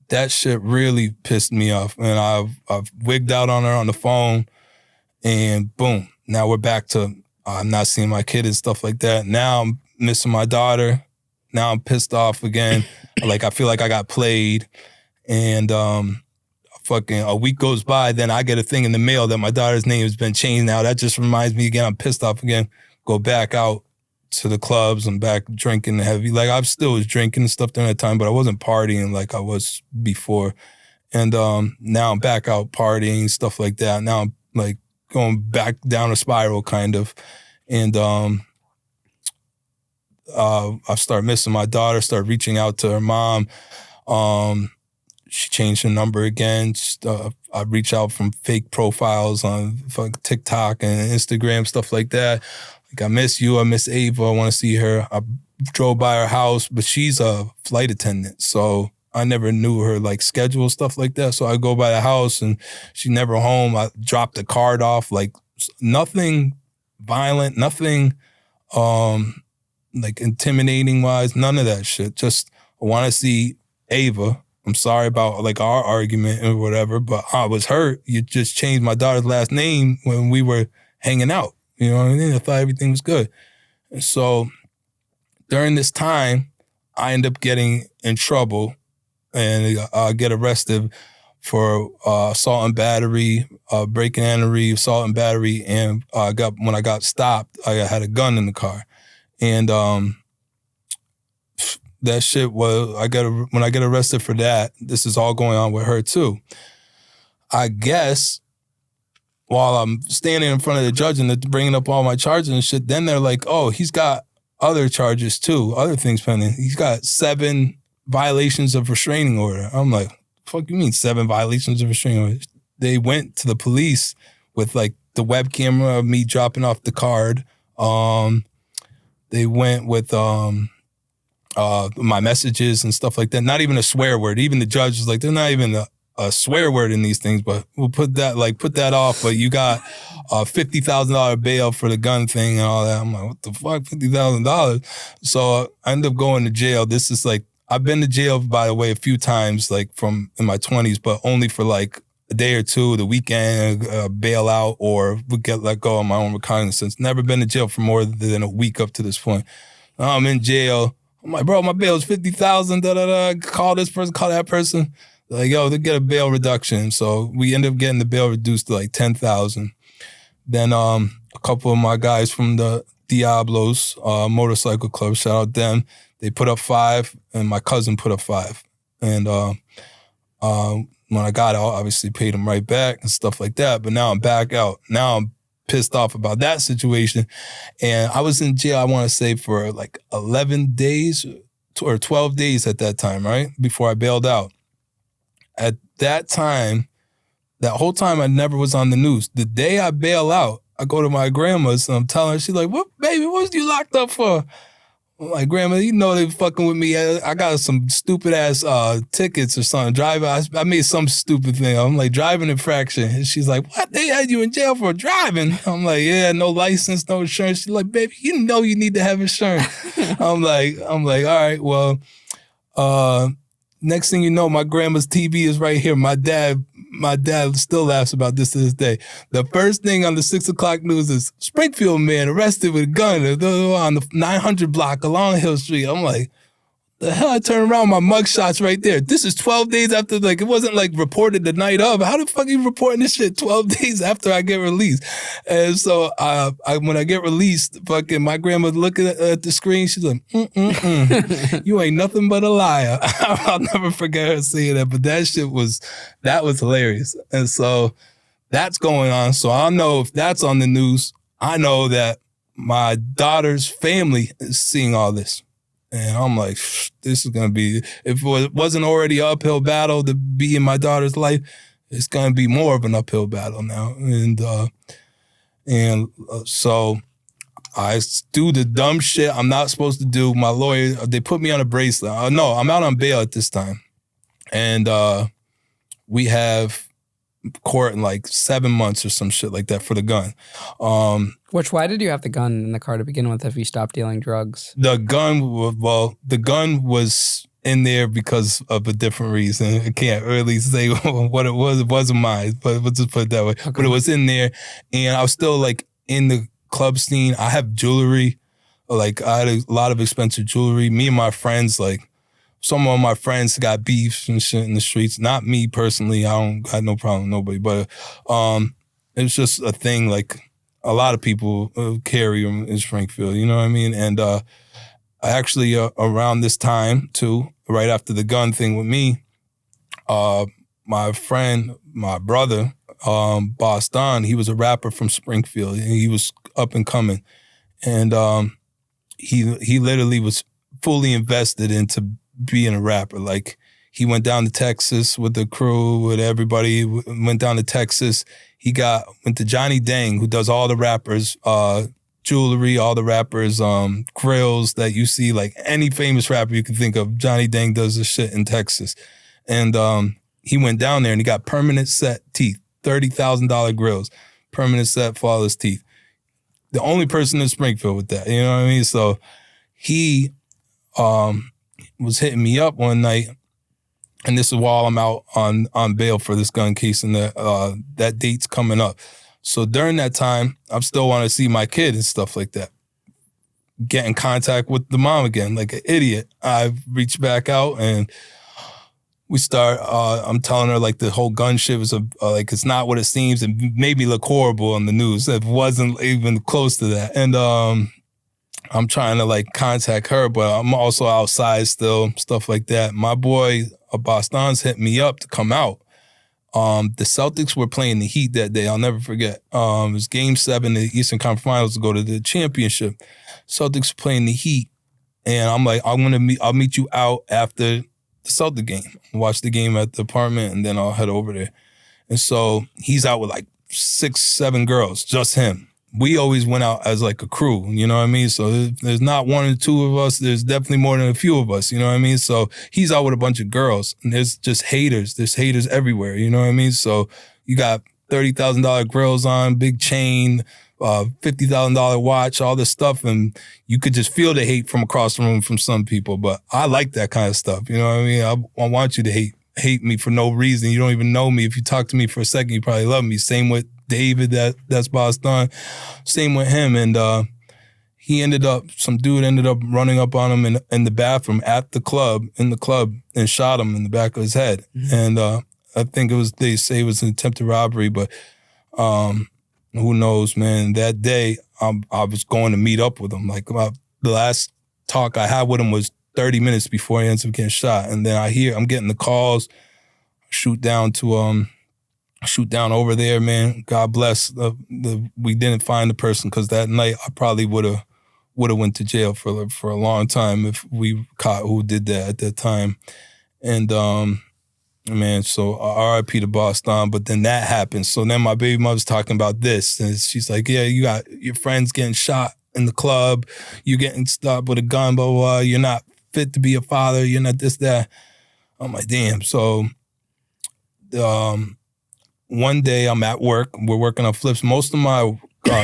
that shit really pissed me off. And I've wigged out on her on the phone, and boom, now we're back to I'm not seeing my kid and stuff like that. Now I'm missing my daughter. Now I'm pissed off again. Like, I feel like I got played. And fucking a week goes by, then I get a thing in the mail that my daughter's name has been changed now. That just reminds me again, I'm pissed off again. Go back out to the clubs. I'm back drinking heavy. Like, I still was drinking and stuff during that time, but I wasn't partying like I was before. And now I'm back out partying, stuff like that. Now I'm like going back down a spiral kind of. And I start missing my daughter, start reaching out to her mom. She changed her number again. I reach out from fake profiles on TikTok and Instagram, stuff like that. Like, I miss you. I miss Ava. I want to see her. I drove by her house, but she's a flight attendant. So I never knew her like schedule, stuff like that. So I go by the house and she's never home. I dropped the card off, like nothing violent, nothing like intimidating wise, none of that shit. Just, I want to see Ava. I'm sorry about like our argument or whatever, but I was hurt. You just changed my daughter's last name when we were hanging out. You know what I mean? I thought everything was good. And so during this time, I end up getting in trouble and get arrested for assault and battery, breaking and entry, assault and battery. And when I got stopped, I had a gun in the car. And that shit was, when I get arrested for that, this is all going on with her too. I guess while I'm standing in front of the judge and they're bringing up all my charges and shit, then they're like, oh, he's got other charges too, other things pending. He's got 7 violations of restraining order. I'm like, fuck you mean 7 violations of restraining order? They went to the police with like the web camera of me dropping off the card. They went with my messages and stuff like that. Not even a swear word. Even the judge was like, there's not even a swear word in these things, but we'll put that off. But you got a $50,000 bail for the gun thing and all that. I'm like, what the fuck, $50,000? So I ended up going to jail. This is like, I've been to jail, by the way, a few times, like from in my 20s, but only for like a day or two, the weekend, bail out, or would get let go on my own recognizance. Never been to jail for more than a week up to this point. Now I'm in jail. I'm like, bro, my bail is $50,000. Da da da. Call this person, call that person. Like, yo, they get a bail reduction. So we ended up getting the bail reduced to like $10,000. Then a couple of my guys from the Diablos motorcycle club, shout out them. They put up 5, and my cousin put up 5. And when I got out, obviously paid them right back and stuff like that. But now I'm back out. Now I'm pissed off about that situation. And I was in jail, I want to say, for like 11 days or 12 days at that time, right? Before I bailed out. At that time, that whole time I never was on the news. The day I bail out, I go to my grandma's and I'm telling her, she's like, what, baby, what was you locked up for? I'm like, grandma, you know they fucking with me. I got some stupid ass tickets or something. Driving, I made some stupid thing. I'm like, driving infraction. And she's like, what? They had you in jail for driving? I'm like, yeah, no license, no insurance. She's like, baby, you know you need to have insurance. I'm like, all right, well, next thing you know, my grandma's TV is right here. My dad still laughs about this to this day. The first thing on the 6 o'clock news is Springfield man arrested with a gun on the 900 block along Hill Street. I'm like, the hell? I turn around, my mugshot's right there. This is 12 days after, like, it wasn't like reported the night of. How the fuck are you reporting this shit 12 days after I get released? And so when I get released, fucking my grandma looking at the screen, she's like, you ain't nothing but a liar. I'll never forget her saying that, but that was hilarious. And so that's going on. So I know if that's on the news, I know that my daughter's family is seeing all this. And I'm like, this is going to be, if it wasn't already an uphill battle to be in my daughter's life, it's going to be more of an uphill battle now. And so I do the dumb shit I'm not supposed to do. My lawyer, they put me on a bracelet. No, I'm out on bail at this time. And we have court in like 7 months or some shit like that for the gun. Why did you have the gun in the car to begin with if you stopped dealing drugs? The gun was in there because of a different reason. I can't really say what it was. It wasn't mine, but let's just put it that way. Okay. But it was in there, and I was still like in the club scene. I have jewelry. Like I had a lot of expensive jewelry. Me and my friends, like some of my friends got beefs and shit in the streets. Not me personally. I had no problem with nobody, but it was just a thing like a lot of people carry them in Springfield, you know what I mean? And I actually, around this time too, right after the gun thing with me, my friend, my brother, Boss Don, he was a rapper from Springfield. He was up and coming. And he literally was fully invested into being a rapper. Like, he went down to Texas with the crew, with everybody, went down to Texas. He went to Johnny Dang, who does all the rappers, jewelry, all the rappers, grills that you see, like any famous rapper you can think of. Johnny Dang does this shit in Texas. And he went down there and he got permanent set teeth, $30,000 grills, permanent set for all his teeth. The only person in Springfield with that, you know what I mean? So he was hitting me up one night, and this is while I'm out on bail for this gun case, and that date's coming up. So during that time, I still want to see my kid and stuff like that. Get in contact with the mom again, like an idiot. I reached back out and we start, I'm telling her like the whole gun shit was like, it's not what it seems. It made me look horrible on the news. It wasn't even close to that. And I'm trying to like contact her, but I'm also outside still, stuff like that. My boy, Boston's hit me up to come out. The Celtics were playing the Heat that day. I'll never forget. It was Game 7 of the Eastern Conference Finals to go to the championship. Celtics were playing the Heat, and I'm like, I'll meet you out after the Celtic game. Watch the game at the apartment, and then I'll head over there. And so he's out with like 6, 7 girls, just him. We always went out as like a crew, you know what I mean? So there's not 1 or 2 of us. There's definitely more than a few of us, you know what I mean? So he's out with a bunch of girls, and there's just haters. There's haters everywhere, you know what I mean? So you got $30,000 grills on, big chain, $50,000 watch, all this stuff, and you could just feel the hate from across the room from some people. But I like that kind of stuff, you know what I mean? I want you to hate me for no reason. You don't even know me. If you talk to me for a second, you probably love me. Same with David, that's Boston. Same with him. And some dude ended up running up on him in the bathroom in the club, and shot him in the back of his head. Mm-hmm. And I think they say it was an attempted robbery, but who knows, man. That day, I was going to meet up with him. Like, the last talk I had with him was 30 minutes before he ends up getting shot. And then I'm getting the calls, shoot down over there, man. God bless. We didn't find the person, because that night I probably would have went to jail for a long time if we caught who did that at that time. And man, so R.I.P. to Boston. But then that happened. So then my baby mother's talking about this, and she's like, "Yeah, you got your friends getting shot in the club. You getting stopped with a gun, blah, blah, blah. You're not fit to be a father. You're not this, that." I'm like, damn. So one day I'm at work. We're working on flips. Most of my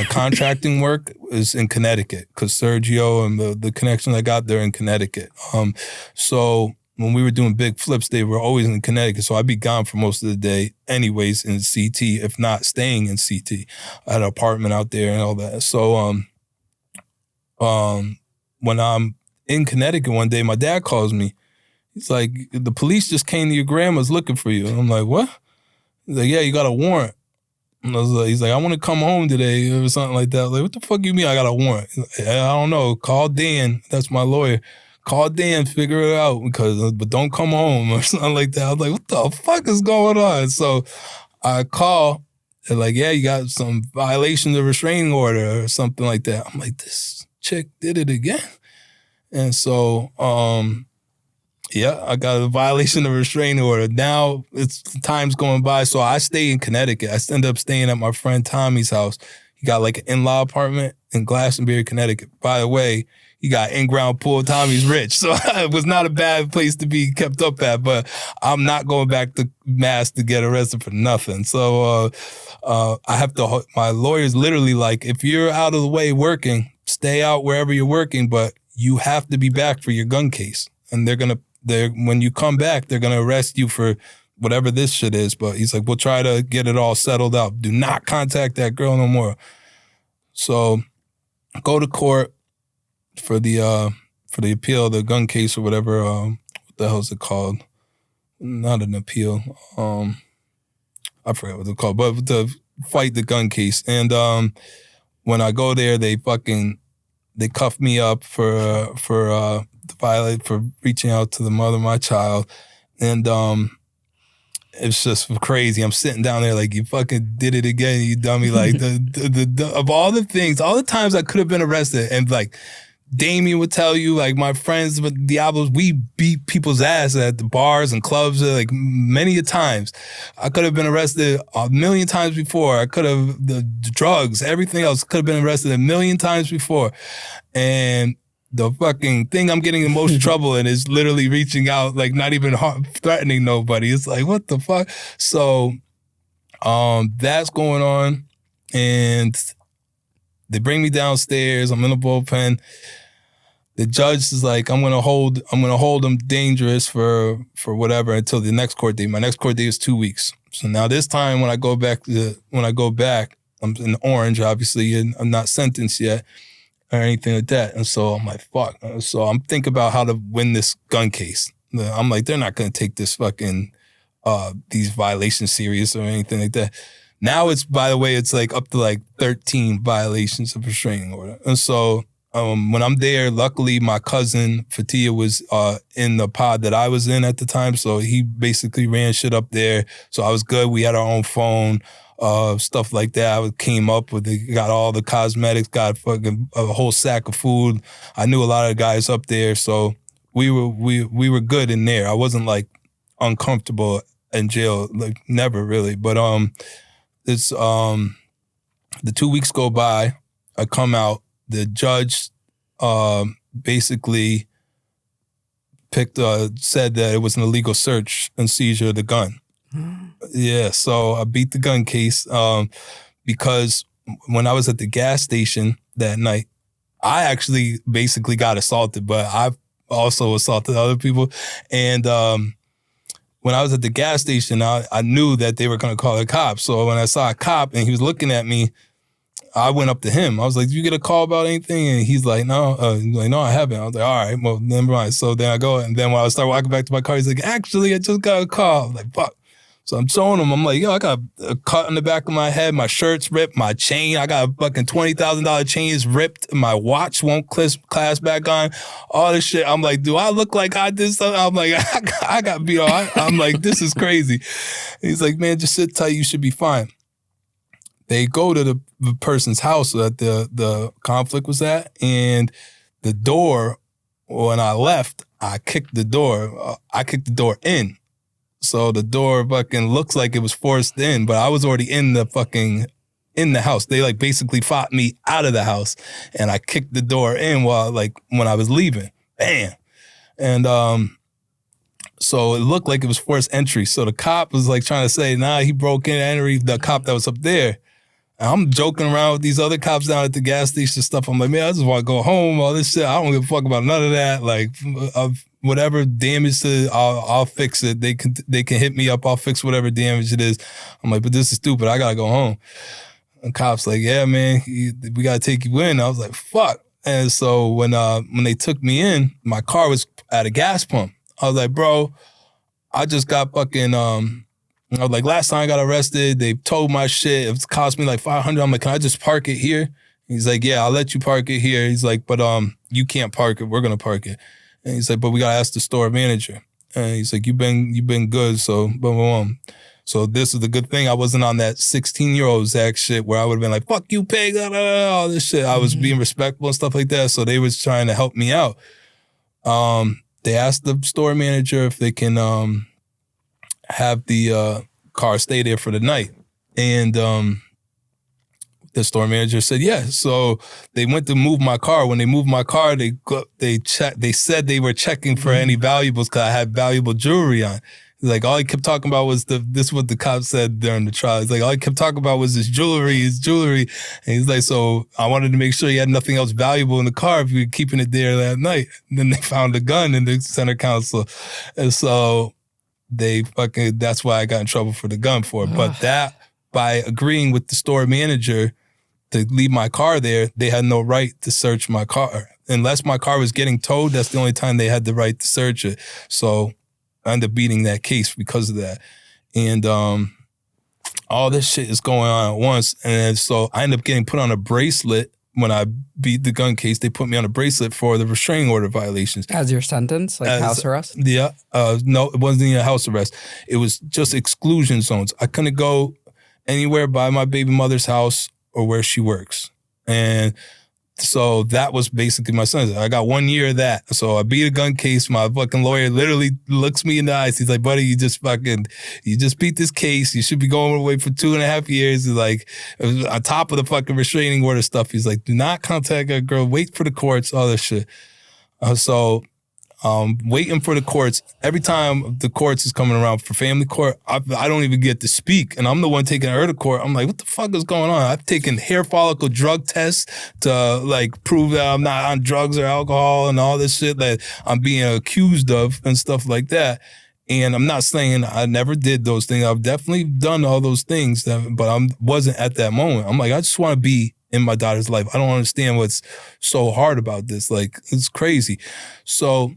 contracting work is in Connecticut, because Sergio and the connection I got there in Connecticut. So when we were doing big flips, they were always in Connecticut. So I'd be gone for most of the day anyways in CT, if not staying in CT. I had an apartment out there and all that. So when I'm in Connecticut one day, my dad calls me. He's like, "The police just came to your grandma's looking for you." And I'm like, "What?" He's like, "Yeah, you got a warrant." And he's like, "I want to come home today," or something like that. I was like, "What the fuck you mean I got a warrant?" Like, "I don't know. Call Dan. That's my lawyer. Call Dan, figure it out, but don't come home," or something like that. I was like, "What the fuck is going on?" So I call. They're like, "Yeah, you got some violation of restraining order," or something like that. I'm like, this chick did it again. And so, yeah, I got a violation of restraining order. Now time's going by, so I stay in Connecticut. I end up staying at my friend Tommy's house. He got like an in-law apartment in Glastonbury, Connecticut. By the way, he got in-ground pool. Tommy's rich, so it was not a bad place to be kept up at. But I'm not going back to Mass to get arrested for nothing. So I have to. My lawyer's literally like, if you're out of the way working, stay out wherever you're working, but you have to be back for your gun case. And when you come back, they're gonna arrest you for whatever this shit is. But he's like, we'll try to get it all settled out. Do not contact that girl no more. So go to court for the appeal, the gun case or whatever. What the hell is it called? Not an appeal. I forget what it's called, but to fight the gun case. And when I go there, they cuff me up for reaching out to the mother of my child. And it's just crazy. I'm sitting down there like, you fucking did it again, you dummy. Like of all the things, all the times I could have been arrested, and like Damien would tell you, like my friends with Diablos, we beat people's ass at the bars and clubs like many a times. I could have been arrested a million times before. I could have, the drugs, everything else, could have been arrested a million times before. And the fucking thing I'm getting in most trouble in is literally reaching out, like not even threatening nobody. It's like, what the fuck? So that's going on. And they bring me downstairs. I'm in the bullpen. The judge is like, I'm gonna hold them dangerous for whatever until the next court date. My next court date is 2 weeks. So now this time when I go back, I'm in orange, obviously, and I'm not sentenced yet or anything like that. And so I'm like, fuck. So I'm thinking about how to win this gun case. I'm like, they're not gonna take this fucking these violations serious or anything like that. Now it's, by the way, it's like up to like 13 violations of restraining order. And so when I'm there, luckily my cousin Fatia was in the pod that I was in at the time. So he basically ran shit up there. So I was good. We had our own phone, stuff like that. I came up with it, got all the cosmetics, got fucking a whole sack of food. I knew a lot of the guys up there. So we were good in there. I wasn't like uncomfortable in jail, like never really. But it's the 2 weeks go by, I come out, the judge basically said that it was an illegal search and seizure of the gun. Yeah, so I beat the gun case because when I was at the gas station that night, I actually basically got assaulted, but I also assaulted other people. And when I was at the gas station, I knew that they were going to call a cop. So when I saw a cop and he was looking at me, I went up to him. I was like, "Did you get a call about anything?" And he's like, "No." He's like, "No, I haven't." I was like, "All right, well, never mind." So then I go, and then when I start walking back to my car, he's like, "Actually, I just got a call." I'm like, "Fuck." So I'm showing him. I'm like, "Yo, I got a cut in the back of my head. My shirt's ripped. My chain, I got a fucking $20,000 chain is ripped. My watch won't clasp back on. All this shit." I'm like, "Do I look like I did something?" I'm like, I got beat on. I'm like, "This is crazy." And he's like, "Man, just sit tight. You should be fine." They go to the person's house that the conflict was at, and the door, when I left, I kicked the door. I kicked the door in. So the door fucking looks like it was forced in, but I was already in the house. They like basically fought me out of the house, and I kicked the door in when I was leaving. Bam. And so it looked like it was forced entry. So the cop was like trying to say, "Nah, he broke in," the cop that was up there. And I'm joking around with these other cops down at the gas station and stuff. I'm like, "Man, I just want to go home, all this shit. I don't give a fuck about none of that. Like, whatever damage I'll fix it. They can hit me up. I'll fix whatever damage it is." I'm like, "But this is stupid. I gotta go home." And cops like, "Yeah, man, we gotta take you in." I was like, "Fuck." And so when they took me in, my car was at a gas pump. I was like, "Bro, I just got fucking I was like, last time I got arrested, they towed my shit. It cost me like $500. I'm like, "Can I just park it here?" He's like, "Yeah, I'll let you park it here." He's like, "But you can't park it. We're gonna park it." And he's like, "But we gotta ask the store manager." And he's like, You've been good, so boom, boom, boom." So this is the good thing. I wasn't on that 16-year-old Zac shit where I would have been like, "Fuck you, pig," all this shit. I was being respectful and stuff like that. So they was trying to help me out. They asked the store manager if they can have the car stay there for the night. And the store manager said yes. So they went to move my car. When they moved my car, they said they were checking for any valuables because I had valuable jewelry on. Like, all he kept talking about was this is what the cop said during the trial. He's like, all he kept talking about was his jewelry. And he's like, so I wanted to make sure he had nothing else valuable in the car if we were keeping it there that night. And then they found a gun in the center console. And so that's why I got in trouble for the gun for it. But that, by agreeing with the store manager to leave my car there, they had no right to search my car. Unless my car was getting towed, that's the only time they had the right to search it. So I ended up beating that case because of that. And all this shit is going on at once. And so I ended up getting put on a bracelet. When I beat the gun case, they put me on a bracelet for the restraining order violations. As your sentence? Like house arrest? Yeah. No, it wasn't even a house arrest. It was just exclusion zones. I couldn't go anywhere by my baby mother's house or where she works. And so that was basically my sentence. I got 1 year of that. So I beat a gun case. My fucking lawyer literally looks me in the eyes. He's like, "Buddy, you just beat this case. You should be going away for 2.5 years." He's like, on top of the fucking restraining order stuff, he's like, "Do not contact a girl. Wait for the courts," all this shit. So waiting for the courts. Every time the courts is coming around for family court, I don't even get to speak. And I'm the one taking her to court. I'm like, what the fuck is going on? I've taken hair follicle drug tests to like prove that I'm not on drugs or alcohol and all this shit that I'm being accused of and stuff like that. And I'm not saying I never did those things. I've definitely done all those things, but I wasn't at that moment. I'm like, I just want to be in my daughter's life. I don't understand what's so hard about this. Like, it's crazy. So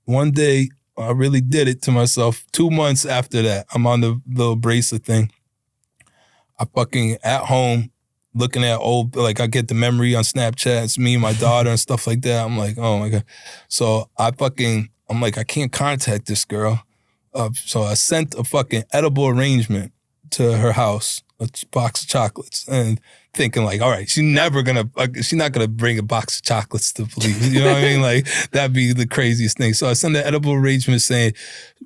one day, I really did it to myself. 2 months after that, I'm on the little bracelet thing. I fucking at home looking at old, like I get the memory on Snapchat. It's me and my daughter and stuff like that. I'm like, oh my God. So I'm like, I can't contact this girl. So I sent a fucking edible arrangement to her house, a box of chocolates, and thinking like, all right, she's not gonna bring a box of chocolates to police. You know what I mean? Like, that'd be the craziest thing. So I sent an edible arrangement saying,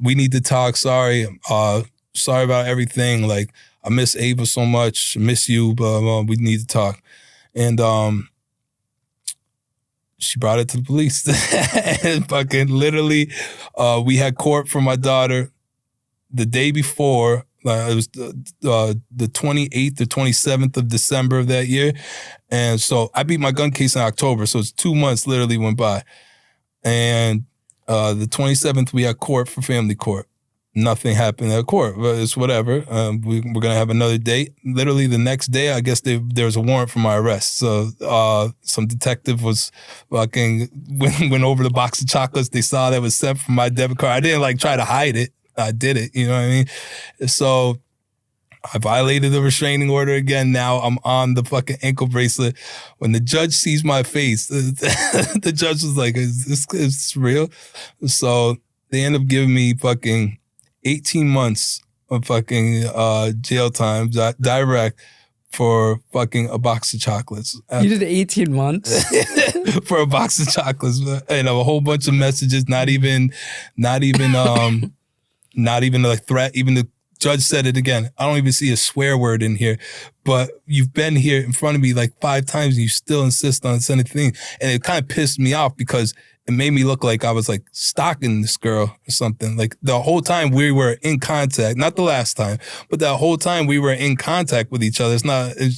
"We need to talk. Sorry about everything. Like, I miss Ava so much. I miss you, but we need to talk." And she brought it to the police. And fucking literally, we had court for my daughter the day before. It was the 28th or 27th of December of that year. And so I beat my gun case in October. So it's 2 months literally went by. And the 27th, we had court for family court. Nothing happened at court, but it's whatever. We're gonna have another date. Literally the next day, I guess there was a warrant for my arrest. So some detective was fucking went over the box of chocolates. They saw that was sent from my debit card. I didn't like try to hide it. I did it. You know what I mean? So I violated the restraining order again. Now I'm on the fucking ankle bracelet. When the judge sees my face, the judge was like, "Is this real?" So they end up giving me fucking 18 months of fucking jail time, direct, for fucking a box of chocolates. You did 18 months? For a box of chocolates and a whole bunch of messages, not even a threat. Even the judge said it again. I don't even see a swear word in here, but you've been here in front of me like 5 times and you still insist on sending things. And it kind of pissed me off because it made me look like I was like stalking this girl or something. Like the whole time we were in contact, not the last time, but that whole time we were in contact with each other.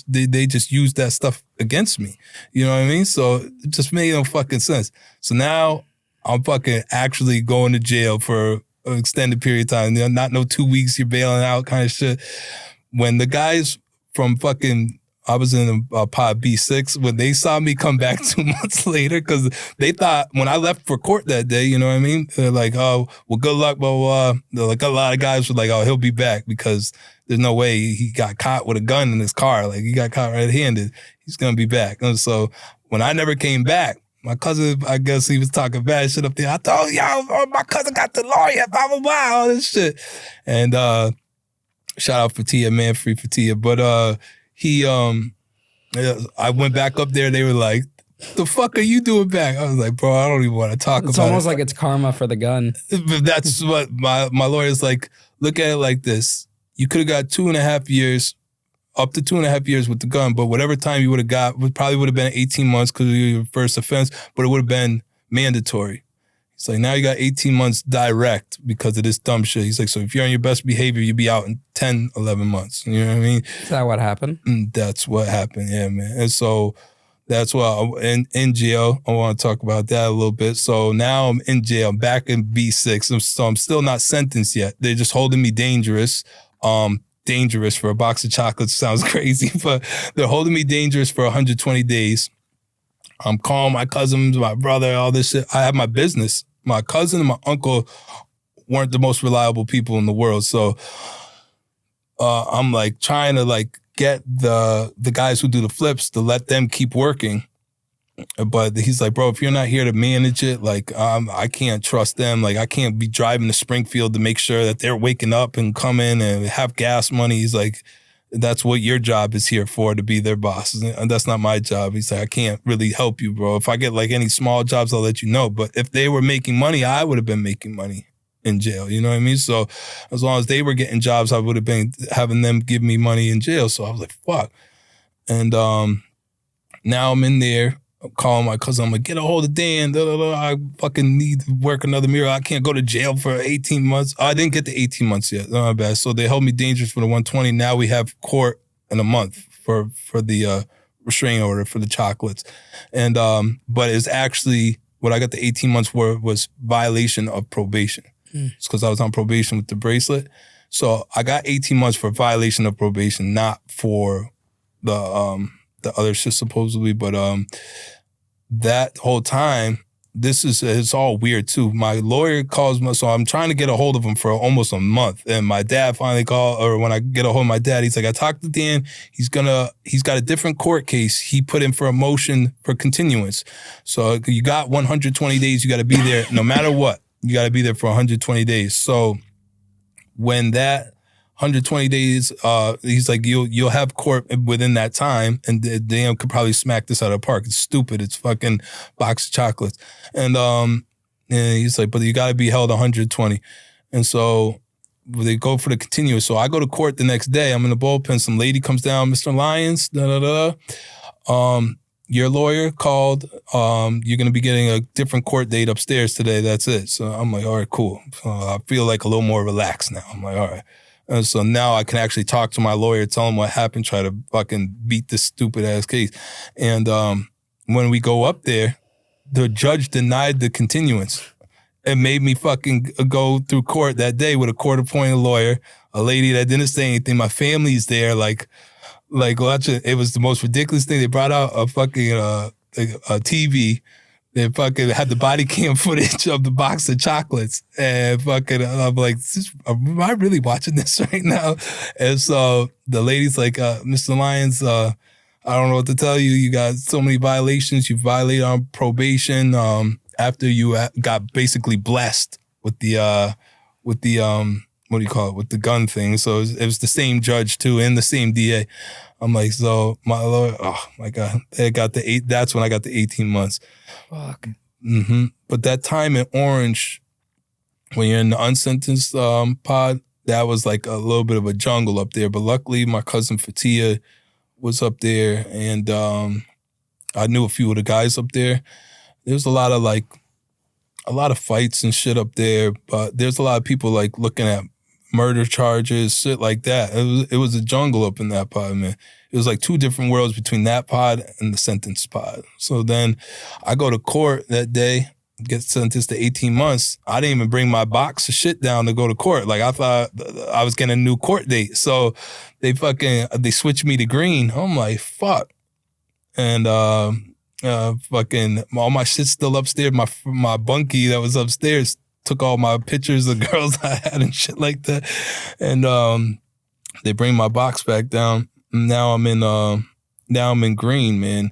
They just used that stuff against me. You know what I mean? So it just made no fucking sense. So now I'm fucking actually going to jail for an extended period of time. Not no 2 weeks, you're bailing out kind of shit. When the guys from fucking, I was in pod B6, when they saw me come back 2 months later, because they thought when I left for court that day, you know what I mean? They're like, "Oh, well, good luck, blah, blah, blah." They're like, a lot of guys were like, "Oh, he'll be back," because there's no way he got caught with a gun in his car. Like, he got caught red-handed. He's going to be back. And so when I never came back, my cousin, I guess he was talking bad shit up there. I thought, "Yo, my cousin got the lawyer, blah, blah, blah," all this shit. And shout out Fatia, man, free Fatia. But I went back up there. They were like, "The fuck are you doing back?" I was like, "Bro, I don't even want to talk about it." It's almost like it's karma for the gun. That's what my lawyer's like. Look at it like this. You could have got 2.5 years, up to 2.5 years with the gun, but whatever time you would have got probably would have been 18 months because of your first offense, but it would have been mandatory. He's like, now you got 18 months direct because of this dumb shit. He's like, so if you're on your best behavior, you'll be out in 10, 11 months. You know what I mean? Is that what happened? That's what happened, yeah, man. And so that's why in jail, I want to talk about that a little bit. So now I'm in jail, I'm back in B6. So I'm still not sentenced yet. They're just holding me dangerous. Dangerous for a box of chocolates sounds crazy, but they're holding me dangerous for 120 days. I'm calling my cousins, my brother, all this shit. I have my business. My cousin and my uncle weren't the most reliable people in the world. So I'm like trying to like get the guys who do the flips to let them keep working. But he's like, "Bro, if you're not here to manage it, like I can't trust them. Like I can't be driving to Springfield to make sure that they're waking up and coming and have gas money." He's like, "That's what your job is here for, to be their boss. And that's not my job." He's like, "I can't really help you, bro. If I get like any small jobs, I'll let you know. But if they were making money, I would have been making money in jail." You know what I mean? So as long as they were getting jobs, I would have been having them give me money in jail. So I was like, fuck. And now I'm in there. I'm calling my cousin. I'm like, "Get a hold of Dan. I fucking need to work another mirror. I can't go to jail for 18 months. I didn't get the 18 months yet. No, bad. So they held me dangerous for the 120. Now we have court in a month for the restraining order for the chocolates. And but it's actually what I got the 18 months for was violation of probation. It's because I was on probation with the bracelet. So I got 18 months for violation of probation, not for the other shit supposedly. But that whole time, it's all weird too. My lawyer calls me, so I'm trying to get a hold of him for almost a month. And my dad finally called, or when I get a hold of my dad, he's like, "I talked to Dan. He's got a different court case. He put in for a motion for continuance. So you got 120 days. You got to be there no matter what. You got to be there for 120 days. So when that 120 days, he's like, you'll have court within that time, and Dan could probably smack this out of the park. It's stupid. It's fucking box of chocolates." And he's like, "But you got to be held 120. And so they go for the continuous. So I go to court the next day. I'm in the bullpen. Some lady comes down, "Mr. Lyons, your lawyer called. You're going to be getting a different court date upstairs today. That's it." So I'm like, "All right, cool." I feel like a little more relaxed now. I'm like, "All right." And so now I can actually talk to my lawyer, tell him what happened, try to fucking beat this stupid ass case. And when we go up there, the judge denied the continuance. and made me fucking go through court that day with a court-appointed lawyer, a lady that didn't say anything. My family's there, like watching. It was the most ridiculous thing. They brought out a fucking a TV. They fucking had the body cam footage of the box of chocolates, and fucking I'm like, am I really watching this right now? And so the lady's like, Mr. Lyons, I don't know what to tell you. You got so many violations. You violated on probation. After you got basically blessed with the what do you call it, with the gun thing. So it was the same judge too and the same DA. I'm like, so my lawyer, oh my God, that's when I got the 18 months. Fuck. Mm-hmm. But that time in Orange, when you're in the unsentenced pod, that was like a little bit of a jungle up there. But luckily my cousin Fatia was up there, and I knew a few of the guys up there. There was a lot of fights and shit up there, but there's a lot of people like looking at murder charges, shit like that. It was a jungle up in that pod, man. It was like two different worlds between that pod and the sentence pod. So then I go to court that day, get sentenced to 18 months. I didn't even bring my box of shit down to go to court. Like I thought I was getting a new court date. So they switched me to green. I'm like, fuck. And fucking all my shit's still upstairs. My bunkie that was upstairs took all my pictures of girls I had and shit like that. And they bring my box back down. Now I'm in green, man.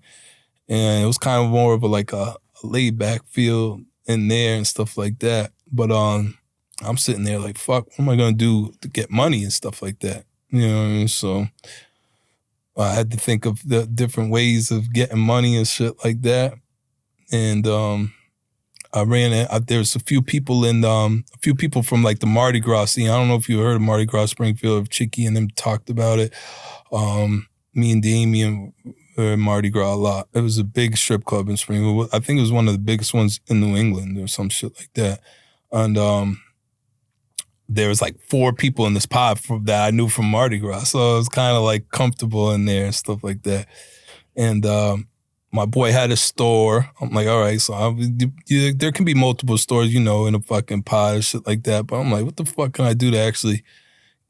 And it was kind of more of a laid back feel in there and stuff like that. But I'm sitting there like, fuck, what am I gonna do to get money and stuff like that? You know what I mean? So I had to think of the different ways of getting money and shit like that. And I ran it. There was a few people from like the Mardi Gras scene. I don't know if you heard of Mardi Gras Springfield. Chicky and them talked about it. Me and Damien were in Mardi Gras a lot. It was a big strip club in Springfield. I think it was one of the biggest ones in New England or some shit like that. And there was like 4 people in this pod that I knew from Mardi Gras. So I was kind of like comfortable in there and stuff like that. And my boy had a store. I'm like, all right, so there can be multiple stores, in a fucking pod or shit like that. But I'm like, what the fuck can I do to actually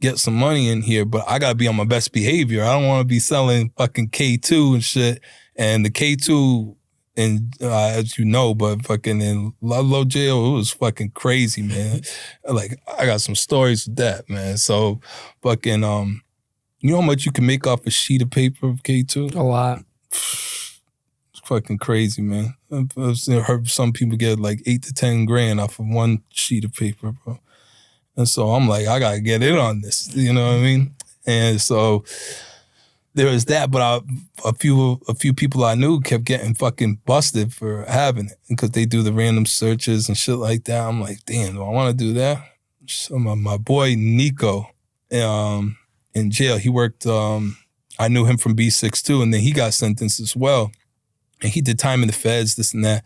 get some money in here? But I gotta be on my best behavior. I don't want to be selling fucking K2 and shit. And the K2, and as you know, but fucking in Ludlow jail, it was fucking crazy, man. Like, I got some stories with that, man. So fucking, you know how much you can make off a sheet of paper of K2? A lot. Fucking crazy, man. I've heard some people get like 8 to 10 grand off of one sheet of paper, bro. And so I'm like, I gotta get in on this, you know what I mean? And so there was that, but a few people I knew kept getting fucking busted for having it because they do the random searches and shit like that. I'm like, damn, do I want to do that? So my boy Nico, in jail, he worked. I knew him from B6 too, and then he got sentenced as well. And he did time in the feds, this and that.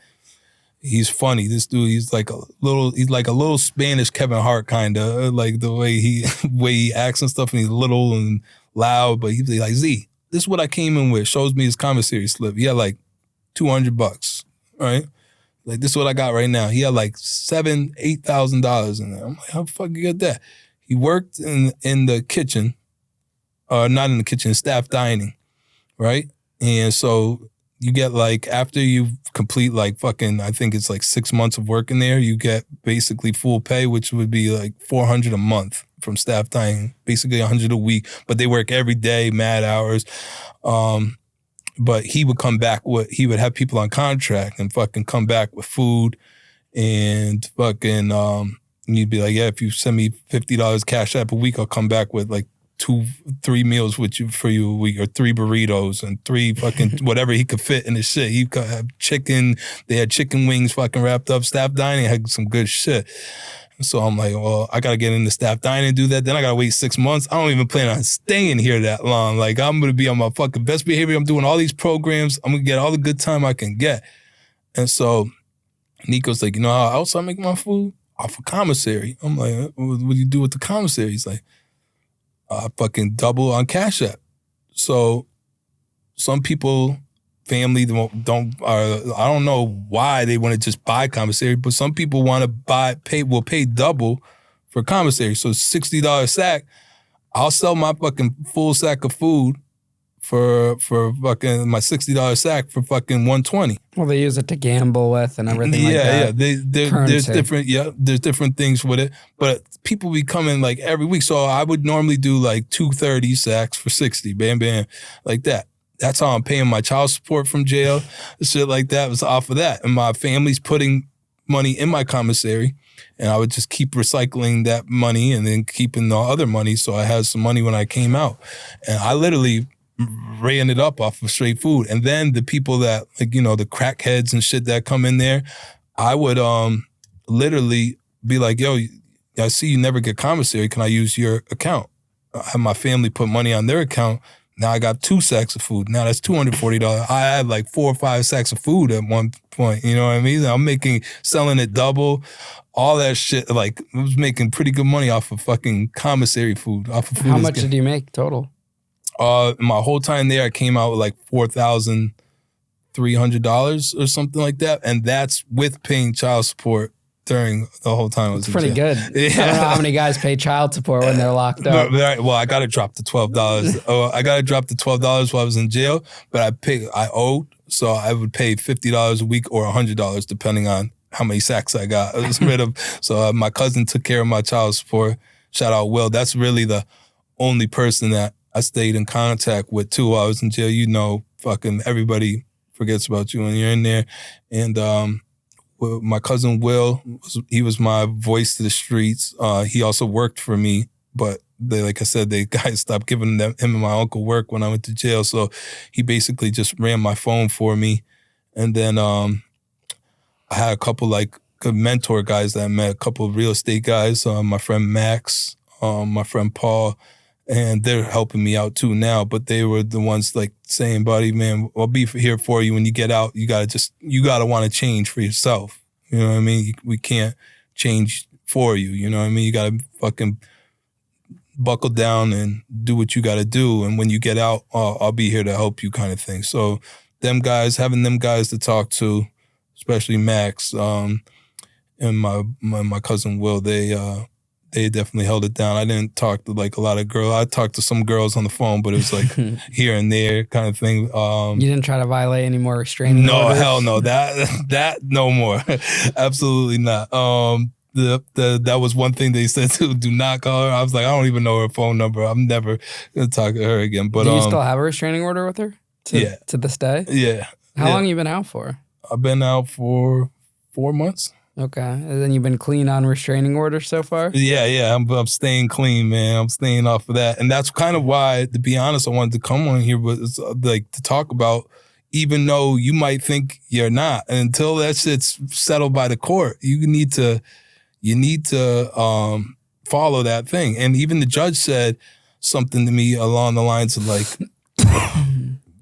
He's funny. This dude, he's like a little Spanish Kevin Hart kind of, like the way he acts and stuff, and he's little and loud, but he's like, Z, this is what I came in with. Shows me his commissary slip. He had like $200, right? Like, this is what I got right now. He had like $8,000 in there. I'm like, how the fuck you get that? He worked in the kitchen, not in the kitchen, staff dining, right? And so you get like, after you complete like fucking, I think it's like 6 months of work in there, you get basically full pay, which would be like $400 a month from staff dining, basically $100 a week. But they work every day, mad hours. But he would come back he would have people on contract and fucking come back with food and fucking, you'd be like, yeah, if you send me $50 cash app a week, I'll come back with like 2-3 meals for you a week, or 3 burritos and 3 fucking whatever he could fit in his shit. He could have chicken. They had chicken wings fucking wrapped up. Staff dining had some good shit. So I'm like, well, I got to get into staff dining and do that. Then I got to wait 6 months. I don't even plan on staying here that long. Like, I'm going to be on my fucking best behavior. I'm doing all these programs. I'm going to get all the good time I can get. And so Nico's like, you know how else I make my food? Off a commissary. I'm like, what do you do with the commissary? He's like, I fucking double on Cash App. So some people family I don't know why they want to just buy commissary, but some people want to will pay double for commissary. So $60 sack, I'll sell my fucking full sack of food for fucking my $60 sack for fucking $120. Well, they use it to gamble with and everything like that. There's different things with it, but people be coming like every week. So I would normally do like 230 sacks for 60, bam, bam, like that. That's how I'm paying my child support from jail. Shit like that was off of that. And my family's putting money in my commissary, and I would just keep recycling that money and then keeping the other money so I had some money when I came out. And I literally ran it up off of straight food. And then the people that, like, you know, the crackheads and shit that come in there, I would literally be like, yo, I see you never get commissary. Can I use your account? I have my family put money on their account. Now I got 2 sacks of food. Now that's $240. I had like 4 or 5 sacks of food at one point. You know what I mean? I'm selling it double, all that shit. Like, I was making pretty good money off of fucking commissary food. Off of food. How much did you make total? My whole time there, I came out with like $4,300 or something like that. And that's with paying child support during the whole time I was in pretty jail. Good. Yeah. I don't know how many guys pay child support when they're locked up. Well, I got to drop to $12. I got to drop to $12 while I was in jail, but I owed, so I would pay $50 a week or $100 depending on how many sacks I got. I was rid of. So my cousin took care of my child support. Shout out Will. That's really the only person that I stayed in contact with too while I was in jail. You know, fucking everybody forgets about you when you're in there. And my cousin Will, he was my voice to the streets. He also worked for me, but like I said, the guys stopped giving him and my uncle work when I went to jail. So he basically just ran my phone for me. And then I had a couple like good mentor guys that I met, a couple of real estate guys, my friend Max, my friend Paul, and they're helping me out too now. But they were the ones like saying, buddy, man, I'll be here for you when you get out. You gotta want to change for yourself. You know what I mean? We can't change for you. You know what I mean? You gotta fucking buckle down and do what you gotta do. And when you get out, I'll be here to help you, kind of thing. So having them guys to talk to, especially Max, and my cousin Will, they definitely held it down. I didn't talk to like a lot of girls. I talked to some girls on the phone, but it was like here and there kind of thing. You didn't try to violate any more restraining orders? No, hell no. That no more. Absolutely not. That was one thing they said too. Do not call her. I was like, I don't even know her phone number. I'm never gonna talk to her again. But do you still have a restraining order with her? Yeah. To this day? Yeah. How long have you been out for? I've been out for 4 months. Okay. And then you've been clean on restraining orders so far? Yeah. I'm staying clean, man. I'm staying off of that. And that's kind of why, to be honest, I wanted to come on here, but it's like to talk about, even though you might think you're not, until that shit's settled by the court, you need to follow that thing. And even the judge said something to me along the lines of like,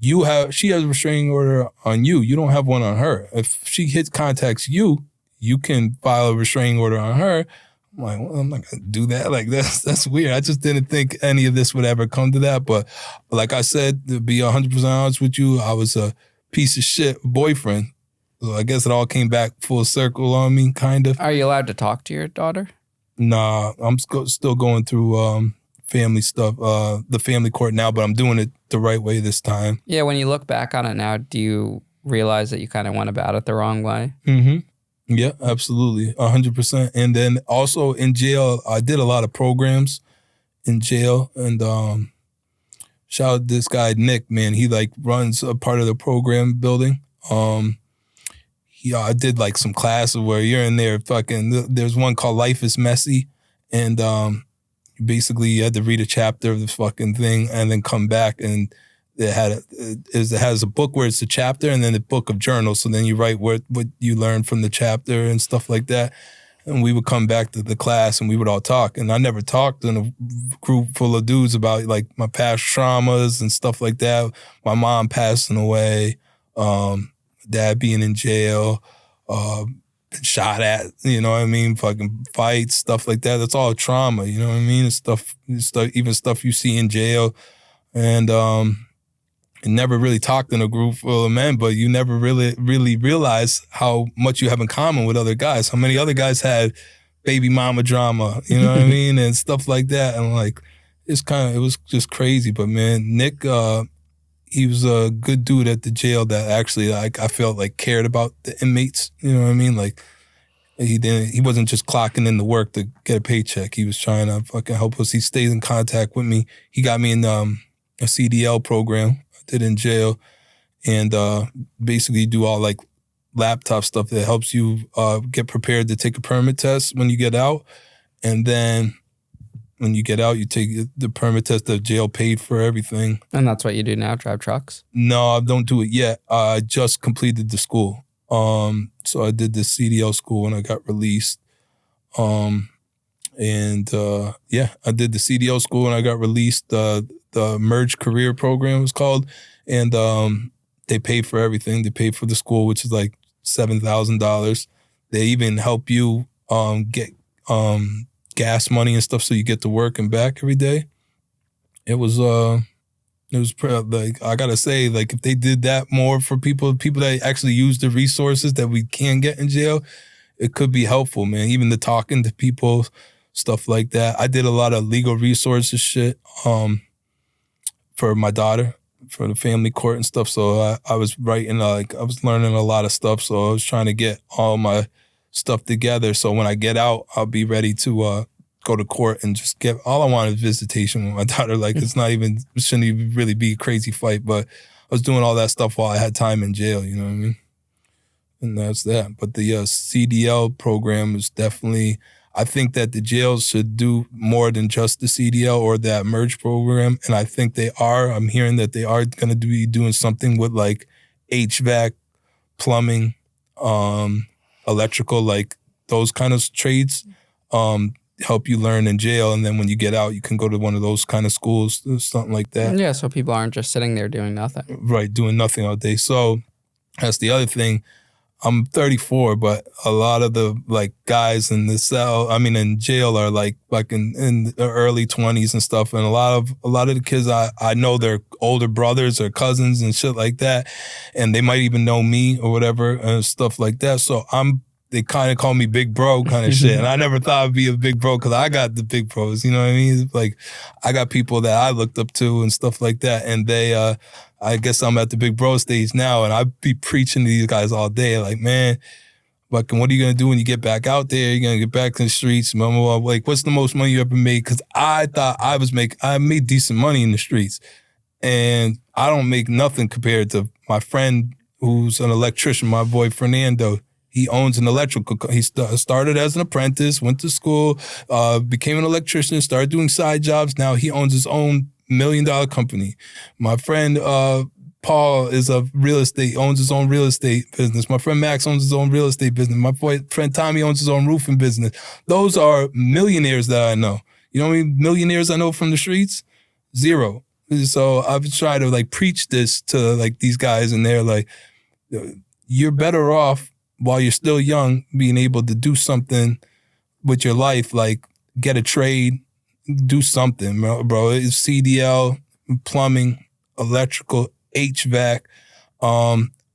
she has a restraining order on you. You don't have one on her. If she contacts you, you can file a restraining order on her. I'm like, well, I'm not gonna do that. Like that's weird. I just didn't think any of this would ever come to that. But like I said, to be 100% honest with you, I was a piece of shit boyfriend. So I guess it all came back full circle on me, kind of. Are you allowed to talk to your daughter? Nah, I'm still going through family stuff, the family court now, but I'm doing it the right way this time. Yeah, when you look back on it now, do you realize that you kind of went about it the wrong way? Mm-hmm. Yeah, absolutely. 100%. And then also in jail, I did a lot of programs in jail. And shout out this guy, Nick, man. He like runs a part of the program building. I did like some classes where you're in there fucking, there's one called Life is Messy. And basically you had to read a chapter of the fucking thing and then come back, and it has a book where it's a chapter and then a book of journals. So then you write what you learned from the chapter and stuff like that. And we would come back to the class and we would all talk. And I never talked in a group full of dudes about like my past traumas and stuff like that. My mom passing away, dad being in jail, shot at, you know what I mean? Fucking fights, stuff like that. That's all trauma, you know what I mean? It's stuff, even stuff you see in jail. And never really talked in a group full of men, but you never really realize how much you have in common with other guys. How many other guys had baby mama drama, you know what I mean? And stuff like that. And like, it was just crazy. But man, Nick, he was a good dude at the jail that actually, like, I felt like cared about the inmates. You know what I mean? Like, he wasn't just clocking in the work to get a paycheck. He was trying to fucking help us. He stayed in contact with me. He got me in a CDL program I did in jail, and basically do all like laptop stuff that helps you get prepared to take a permit test when you get out. And then when you get out, you take the permit test. The jail paid for everything. And that's what you do now, drive trucks? No, I don't do it yet. I just completed the school. So I did the CDL school when I got released. I did the CDL school when I got released. The Merge Career Program was called. And they pay for everything. They pay for the school, which is like $7,000. They even help you get gas money and stuff so you get to work and back every day. It was like, I gotta say, like, if they did that more for people that actually use the resources that we can get in jail, it could be helpful, man. Even the talking to people, stuff like that. I did a lot of legal resources shit for my daughter, for the family court and stuff. So I was writing, I was learning a lot of stuff. So I was trying to get all my stuff together. So when I get out, I'll be ready to go to court and just all I want is visitation with my daughter. Like, it shouldn't even really be a crazy fight, but I was doing all that stuff while I had time in jail, you know what I mean? And that's that. But the CDL program is definitely, I think that the jails should do more than just the CDL or that merge program. And I think they are. I'm hearing that they are going to be doing something with like HVAC, plumbing, electrical, like those kind of trades. Help you learn in jail, and then when you get out, you can go to one of those kind of schools, something like that. Yeah, so people aren't just sitting there doing nothing. Right, doing nothing all day. So that's the other thing. I'm 34, but a lot of the like guys in in jail are like in the early 20s and stuff, and a lot of the kids I know, their older brothers or cousins and shit like that, and they might even know me or whatever and stuff like that. So they kind of call me big bro kind of shit. And I never thought I'd be a big bro because I got the big bros, you know what I mean? Like, I got people that I looked up to and stuff like that. And they, I guess I'm at the big bro stage now, and I be preaching to these guys all day. Like, man, what are you going to do when you get back out there? You're going to get back in the streets. Like, what's the most money you ever made? Because I thought I made decent money in the streets. And I don't make nothing compared to my friend who's an electrician, my boy Fernando. He owns an electrical. He started as an apprentice, went to school, became an electrician, started doing side jobs. Now he owns his own $1 million company. My friend Paul is a real estate, owns his own real estate business. My friend Max owns his own real estate business. My friend Tommy owns his own roofing business. Those are millionaires that I know. You know how many millionaires I know from the streets? Zero. So I've tried to like preach this to like these guys, and they're like, you're better off while you're still young, being able to do something with your life, like get a trade, do something, bro. It's CDL, plumbing, electrical, HVAC,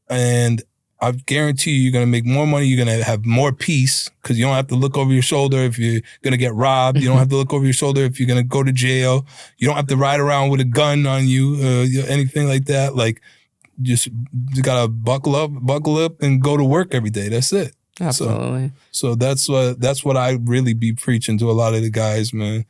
and I guarantee you're going to make more money. You're going to have more peace because you don't have to look over your shoulder if you're going to get robbed. You don't have to look over your shoulder if you're going to go to jail. You don't have to ride around with a gun on you, anything like that. Like, you gotta buckle up and go to work every day. That's it. Absolutely. So that's what I really be preaching to a lot of the guys, man.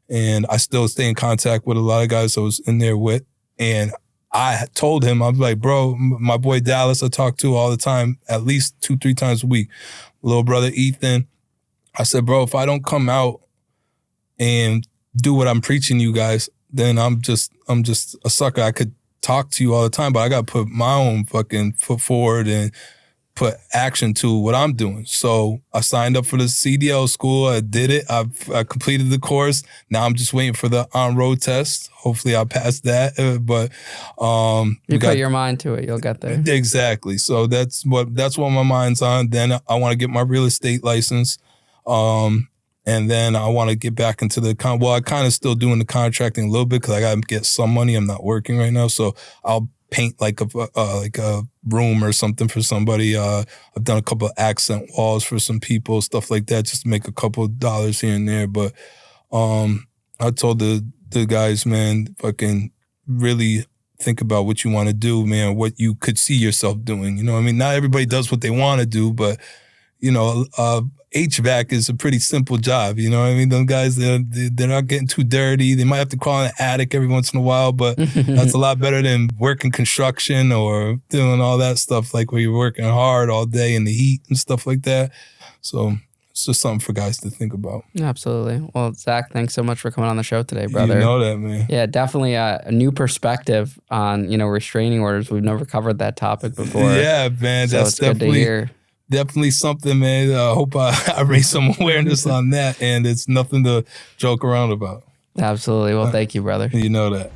And I still stay in contact with a lot of guys I was in there with. And I told him, I'm like, bro, my boy Dallas I talk to all the time, at least 2-3 times a week. Little brother Ethan. I said, bro, if I don't come out and do what I'm preaching you guys, then I'm just a sucker. I could talk to you all the time, but I got to put my own fucking foot forward and put action to what I'm doing. So I signed up for the CDL school. I did it. I completed the course. Now I'm just waiting for the on-road test. Hopefully I pass that. But you put your mind to it, you'll get there. Exactly. So that's what my mind's on. Then I want to get my real estate license. And then I want to get back into the I kind of still doing the contracting a little bit because I got to get some money. I'm not working right now. So I'll paint like a room or something for somebody. I've done a couple of accent walls for some people, stuff like that, just to make a couple of dollars here and there. But I told the guys, man, fucking really think about what you want to do, man, what you could see yourself doing. You know what I mean? Not everybody does what they want to do, but, you know, HVAC is a pretty simple job. You know what I mean? Them guys, they're not getting too dirty. They might have to crawl in the attic every once in a while, but that's a lot better than working construction or doing all that stuff, like where you're working hard all day in the heat and stuff like that. So it's just something for guys to think about. Absolutely. Well, Zac, thanks so much for coming on the show today, brother. You know that, man. Yeah, definitely a new perspective on, you know, restraining orders. We've never covered that topic before. Yeah, man. So That's it's good to hear. Definitely something, man. I hope I raise some awareness on that, and it's nothing to joke around about. Absolutely. Well, thank you, brother. You know that.